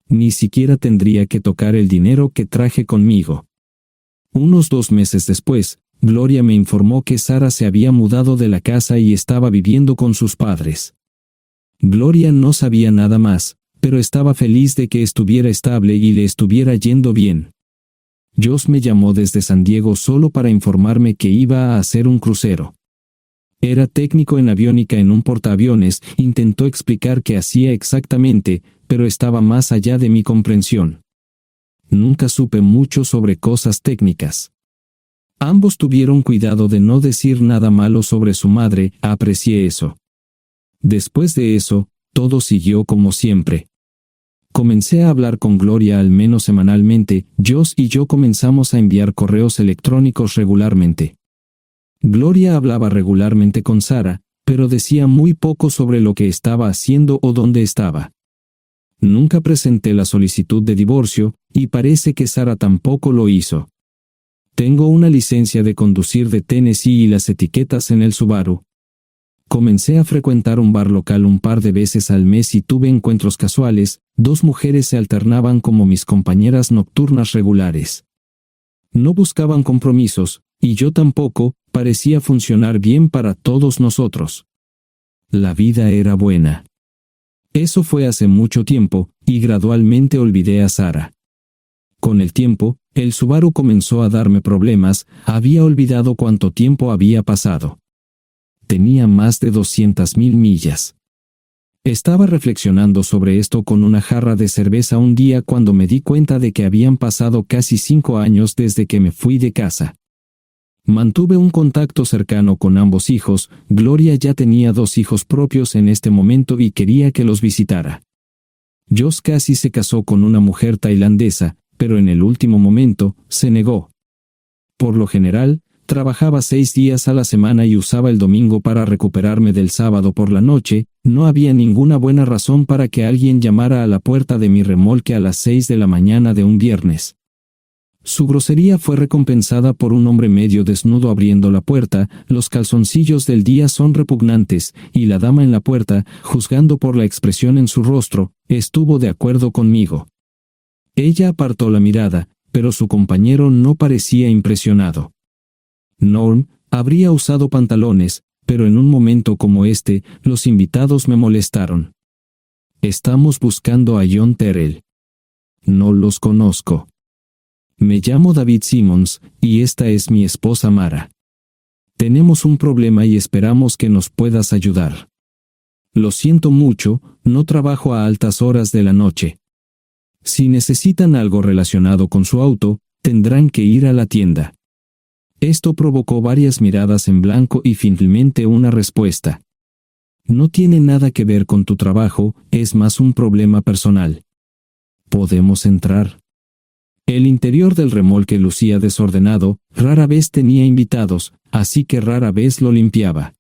[SPEAKER 3] Ni siquiera tendría que tocar el dinero que traje conmigo. Unos 2 meses después, Gloria me informó que Sara se había mudado de la casa y estaba viviendo con sus padres. Gloria no sabía nada más, pero estaba feliz de que estuviera estable y le estuviera yendo bien. Josh me llamó desde San Diego solo para informarme que iba a hacer un crucero. Era técnico en aviónica en un portaaviones, intentó explicar qué hacía exactamente, pero estaba más allá de mi comprensión. Nunca supe mucho sobre cosas técnicas. Ambos tuvieron cuidado de no decir nada malo sobre su madre, aprecié eso. Después de eso, todo siguió como siempre. Comencé a hablar con Gloria al menos semanalmente, Josh y yo comenzamos a enviar correos electrónicos regularmente. Gloria hablaba regularmente con Sara, pero decía muy poco sobre lo que estaba haciendo o dónde estaba. Nunca presenté la solicitud de divorcio, y parece que Sara tampoco lo hizo. Tengo una licencia de conducir de Tennessee y las etiquetas en el Subaru. Comencé a frecuentar un bar local un par de veces al mes y tuve encuentros casuales, 2 mujeres se alternaban como mis compañeras nocturnas regulares. No buscaban compromisos, y yo tampoco, parecía funcionar bien para todos nosotros. La vida era buena. Eso fue hace mucho tiempo, y gradualmente olvidé a Sara. Con el tiempo, el Subaru comenzó a darme problemas, había olvidado cuánto tiempo había pasado. Tenía más de 200,000 millas. Estaba reflexionando sobre esto con una jarra de cerveza un día cuando me di cuenta de que habían pasado casi 5 años desde que me fui de casa. Mantuve un contacto cercano con ambos hijos, Gloria ya tenía 2 hijos propios en este momento y quería que los visitara. Josh casi se casó con una mujer tailandesa, pero en el último momento, se negó. Por lo general, trabajaba 6 días a la semana y usaba el domingo para recuperarme del sábado por la noche, no había ninguna buena razón para que alguien llamara a la puerta de mi remolque a las 6 de la mañana de un viernes. Su grosería fue recompensada por un hombre medio desnudo abriendo la puerta, los calzoncillos del día son repugnantes, y la dama en la puerta, juzgando por la expresión en su rostro, estuvo de acuerdo conmigo. Ella apartó la mirada, pero su compañero no parecía impresionado. Norm habría usado pantalones, pero en un momento como este, los invitados me molestaron. Estamos buscando a John Terrell. No los conozco. Me llamo David Simmons, y esta es mi esposa Mara. Tenemos un problema y esperamos que nos puedas ayudar. Lo siento mucho, no trabajo a altas horas de la noche. Si necesitan algo relacionado con su auto, tendrán que ir a la tienda. Esto provocó varias miradas en blanco y finalmente una respuesta. No tiene nada que ver con tu trabajo, es más un problema personal. ¿Podemos entrar? El interior del remolque lucía desordenado, rara vez tenía invitados, así que rara vez lo limpiaba.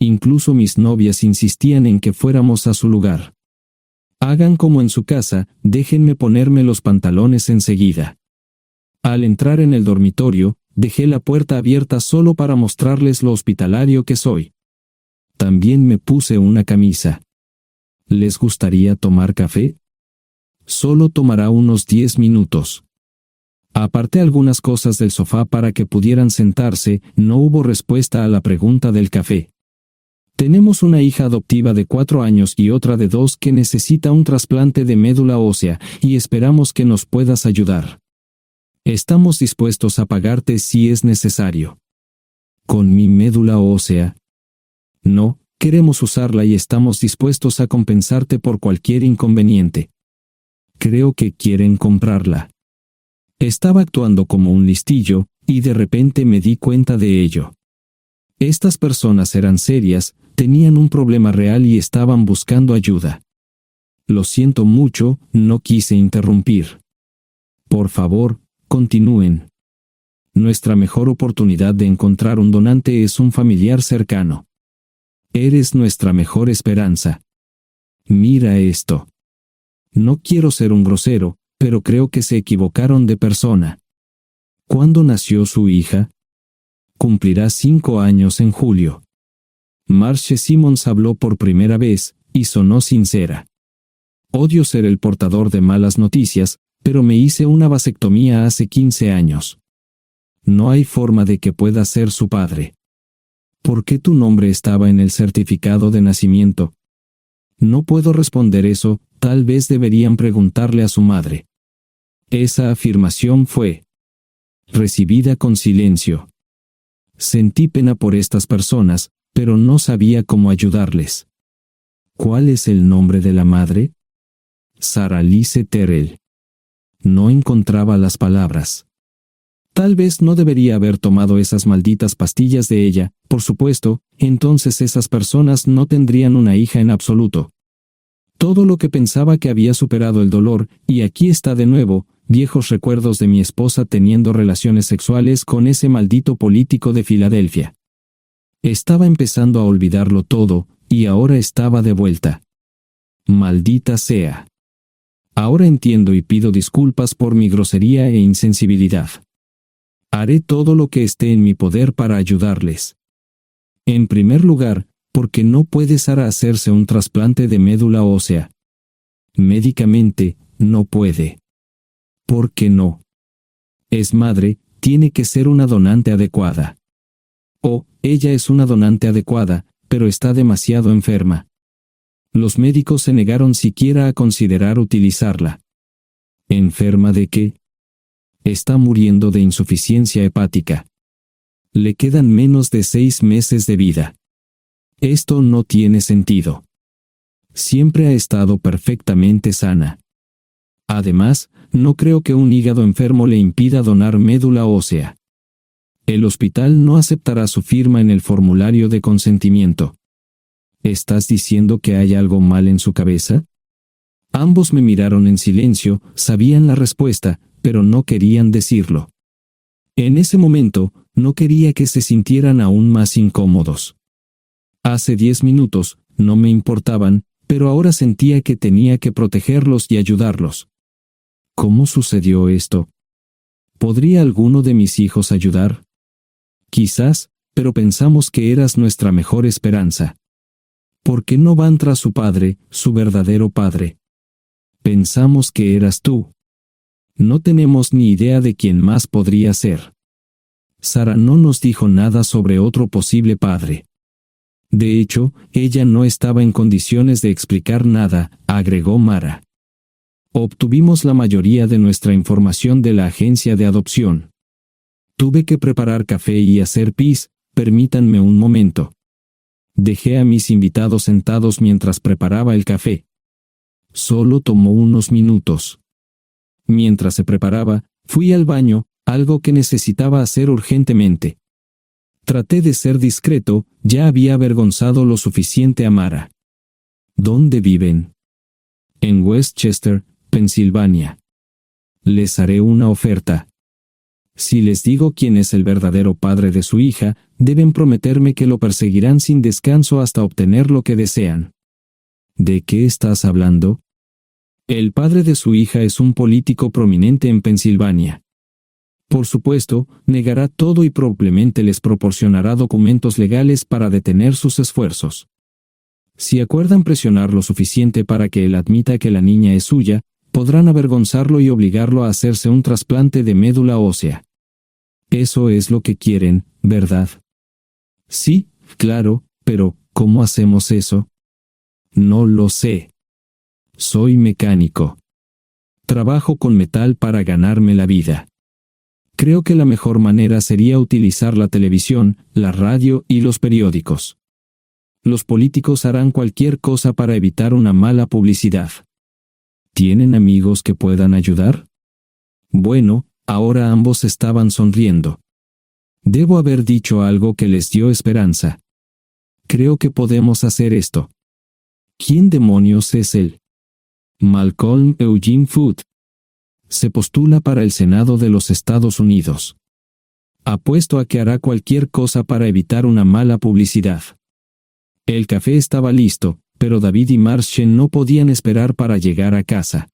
[SPEAKER 3] Incluso mis novias insistían en que fuéramos a su lugar. Hagan como en su casa, déjenme ponerme los pantalones enseguida. Al entrar en el dormitorio, dejé la puerta abierta solo para mostrarles lo hospitalario que soy. También me puse una camisa. ¿Les gustaría tomar café? Solo tomará unos 10 minutos. Aparté algunas cosas del sofá para que pudieran sentarse. No hubo respuesta a la pregunta del café. Tenemos una hija adoptiva de 4 años y otra de 2 que necesita un trasplante de médula ósea, y esperamos que nos puedas ayudar. Estamos dispuestos a pagarte si es necesario. ¿Con mi médula ósea? No, queremos usarla y estamos dispuestos a compensarte por cualquier inconveniente. Creo que quieren comprarla. Estaba actuando como un listillo, y de repente me di cuenta de ello. Estas personas eran serias, tenían un problema real y estaban buscando ayuda. Lo siento mucho, no quise interrumpir. Por favor, continúen. Nuestra mejor oportunidad de encontrar un donante es un familiar cercano. Eres nuestra mejor esperanza. Mira esto. No quiero ser un grosero, pero creo que se equivocaron de persona. ¿Cuándo nació su hija? Cumplirá 5 años en julio. Marche Simons habló por primera vez, y sonó sincera. Odio ser el portador de malas noticias, pero me hice una vasectomía hace 15 años. No hay forma de que pueda ser su padre. ¿Por qué tu nombre estaba en el certificado de nacimiento? No puedo responder eso, tal vez deberían preguntarle a su madre. Esa afirmación fue recibida con silencio. Sentí pena por estas personas, pero no sabía cómo ayudarles. ¿Cuál es el nombre de la madre? Sarah Lise Terrell. No encontraba las palabras. Tal vez no debería haber tomado esas malditas pastillas de ella, por supuesto, entonces esas personas no tendrían una hija en absoluto. Todo lo que pensaba que había superado el dolor, y aquí está de nuevo, viejos recuerdos de mi esposa teniendo relaciones sexuales con ese maldito político de Filadelfia. Estaba empezando a olvidarlo todo, y ahora estaba de vuelta. Maldita sea. Ahora entiendo y pido disculpas por mi grosería e insensibilidad. Haré todo lo que esté en mi poder para ayudarles. En primer lugar, porque no puede Sara hacerse un trasplante de médula ósea. Médicamente, no puede. ¿Por qué no? Es madre, tiene que ser una donante adecuada. Oh, ella es una donante adecuada, pero está demasiado enferma. Los médicos se negaron siquiera a considerar utilizarla. ¿Enferma de qué? Está muriendo de insuficiencia hepática. Le quedan menos de 6 meses de vida. Esto no tiene sentido. Siempre ha estado perfectamente sana. Además, no creo que un hígado enfermo le impida donar médula ósea. El hospital no aceptará su firma en el formulario de consentimiento. ¿Estás diciendo que hay algo mal en su cabeza? Ambos me miraron en silencio, sabían la respuesta, pero no querían decirlo. En ese momento, no quería que se sintieran aún más incómodos. Hace 10 minutos, no me importaban, pero ahora sentía que tenía que protegerlos y ayudarlos. ¿Cómo sucedió esto? ¿Podría alguno de mis hijos ayudar? Quizás, pero pensamos que eras nuestra mejor esperanza. ¿Por qué no van tras su padre, su verdadero padre? Pensamos que eras tú. No tenemos ni idea de quién más podría ser. Sara no nos dijo nada sobre otro posible padre. De hecho, ella no estaba en condiciones de explicar nada, agregó Mara. Obtuvimos la mayoría de nuestra información de la agencia de adopción. Tuve que preparar café y hacer pis, permítanme un momento. Dejé a mis invitados sentados mientras preparaba el café. Solo tomó unos minutos. Mientras se preparaba, fui al baño, algo que necesitaba hacer urgentemente. Traté de ser discreto, ya había avergonzado lo suficiente a Mara. ¿Dónde viven? En Westchester, Pensilvania. Les haré una oferta. Si les digo quién es el verdadero padre de su hija, deben prometerme que lo perseguirán sin descanso hasta obtener lo que desean. ¿De qué estás hablando? El padre de su hija es un político prominente en Pensilvania. Por supuesto, negará todo y probablemente les proporcionará documentos legales para detener sus esfuerzos. Si acuerdan presionar lo suficiente para que él admita que la niña es suya, podrán avergonzarlo y obligarlo a hacerse un trasplante de médula ósea. Eso es lo que quieren, ¿verdad? Sí, claro, pero ¿cómo hacemos eso? No lo sé. Soy mecánico. Trabajo con metal para ganarme la vida. Creo que la mejor manera sería utilizar la televisión, la radio y los periódicos. Los políticos harán cualquier cosa para evitar una mala publicidad. ¿Tienen amigos que puedan ayudar? Bueno, ahora ambos estaban sonriendo. Debo haber dicho algo que les dio esperanza. Creo que podemos hacer esto. ¿Quién demonios es él? Malcolm Eugene Foote. Se postula para el Senado de los Estados Unidos. Apuesto a que hará cualquier cosa para evitar una mala publicidad. El café estaba listo, pero David y Marchen no podían esperar para llegar a casa.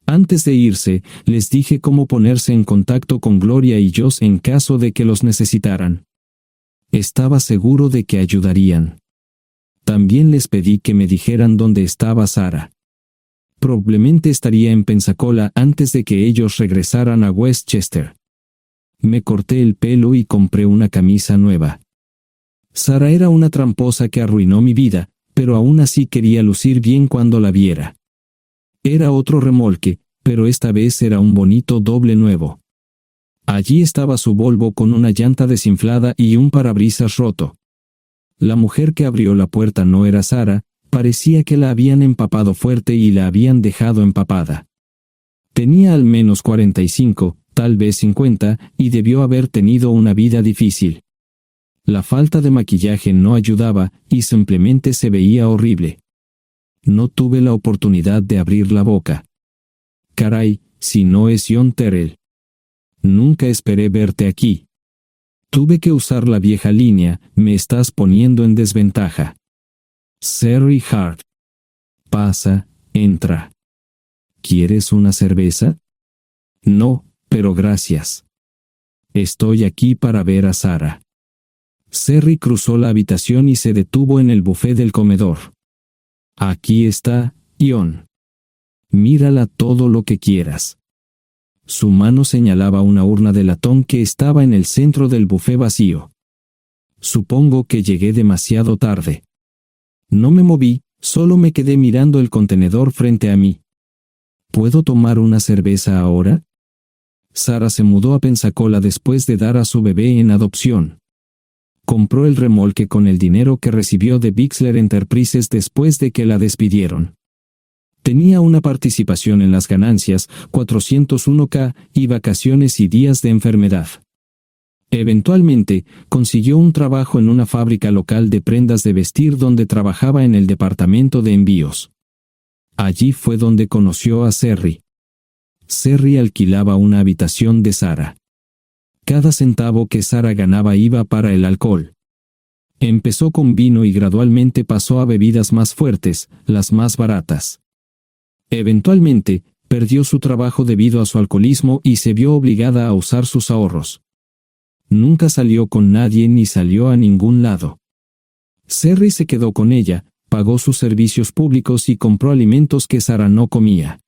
[SPEAKER 3] Antes de irse, les dije cómo ponerse en contacto con Gloria y Josh en caso de que los necesitaran. Estaba seguro de que ayudarían. También les pedí que me dijeran dónde estaba Sarah. Probablemente estaría en Pensacola antes de que ellos regresaran a Westchester. Me corté el pelo y compré una camisa nueva. Sarah era una tramposa que arruinó mi vida, pero aún así quería lucir bien cuando la viera. Era otro remolque, pero esta vez era un bonito doble nuevo. Allí estaba su Volvo con una llanta desinflada y un parabrisas roto. La mujer que abrió la puerta no era Sarah, parecía que la habían empapado fuerte y la habían dejado empapada. Tenía al menos 45, tal vez 50, y debió haber tenido una vida difícil. La falta de maquillaje no ayudaba, y simplemente se veía horrible. No tuve la oportunidad de abrir la boca. Caray, si no es John Terrell. Nunca esperé verte aquí. Tuve que usar la vieja línea, me estás poniendo en desventaja. Sherry Hart. Pasa, entra. ¿Quieres una cerveza? No, pero gracias. Estoy aquí para ver a Sarah. Sherry cruzó la habitación y se detuvo en el buffet del comedor. Aquí está, John. Mírala todo lo que quieras. Su mano señalaba una urna de latón que estaba en el centro del buffet vacío. Supongo que llegué demasiado tarde. No me moví, solo me quedé mirando el contenedor frente a mí. ¿Puedo tomar una cerveza ahora? Sarah se mudó a Pensacola después de dar a su bebé en adopción. Compró el remolque con el dinero que recibió de Bixler Enterprises después de que la despidieron. Tenía una participación en las ganancias, 401k, y vacaciones y días de enfermedad. Eventualmente, consiguió un trabajo en una fábrica local de prendas de vestir donde trabajaba en el departamento de envíos. Allí fue donde conoció a Sherry. Sherry alquilaba una habitación de Sarah. Cada centavo que Sarah ganaba iba para el alcohol. Empezó con vino y gradualmente pasó a bebidas más fuertes, las más baratas. Eventualmente, perdió su trabajo debido a su alcoholismo y se vio obligada a usar sus ahorros. Nunca salió con nadie ni salió a ningún lado. Sherry se quedó con ella, pagó sus servicios públicos y compró alimentos que Sarah no comía.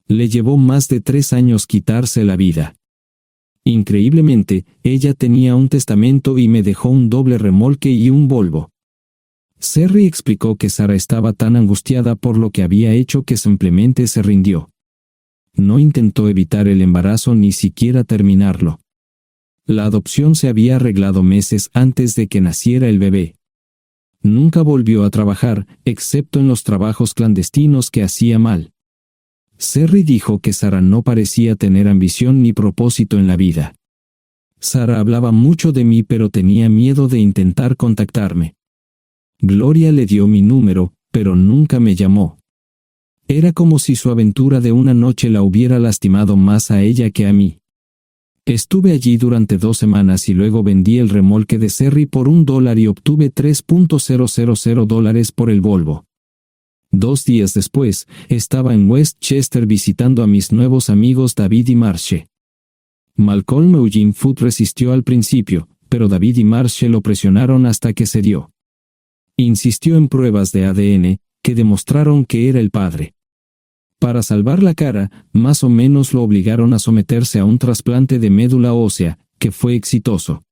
[SPEAKER 3] Le llevó más de 3 años quitarse la vida. Increíblemente, ella tenía un testamento y me dejó un doble remolque y un Volvo. Sherry explicó que Sarah estaba tan angustiada por lo que había hecho que simplemente se rindió. No intentó evitar el embarazo ni siquiera terminarlo. La adopción se había arreglado meses antes de que naciera el bebé. Nunca volvió a trabajar, excepto en los trabajos clandestinos que hacía mal. Sherry dijo que Sarah no parecía tener ambición ni propósito en la vida. Sarah hablaba mucho de mí pero tenía miedo de intentar contactarme. Gloria le dio mi número, pero nunca me llamó. Era como si su aventura de una noche la hubiera lastimado más a ella que a mí. Estuve allí durante 2 semanas y luego vendí el remolque de Cerry por $1 y obtuve $3,000 por el Volvo. 2 días después, estaba en Westchester visitando a mis nuevos amigos David y Marche. Malcolm Eugene Foote resistió al principio, pero David y Marche lo presionaron hasta que cedió. Insistió en pruebas de ADN, que demostraron que era el padre. Para salvar la cara, más o menos lo obligaron a someterse a un trasplante de médula ósea, que fue exitoso.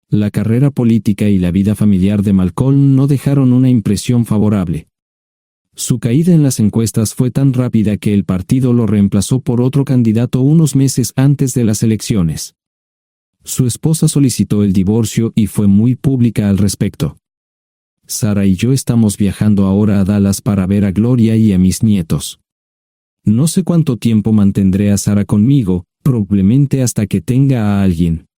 [SPEAKER 3] La carrera política y la vida familiar de Malcolm no dejaron una impresión favorable. Su caída en las encuestas fue tan rápida que el partido lo reemplazó por otro candidato unos meses antes de las elecciones. Su esposa solicitó el divorcio y fue muy pública al respecto. Sara y yo estamos viajando ahora a Dallas para ver a Gloria y a mis nietos. No sé cuánto tiempo mantendré a Sara conmigo, probablemente hasta que tenga a alguien.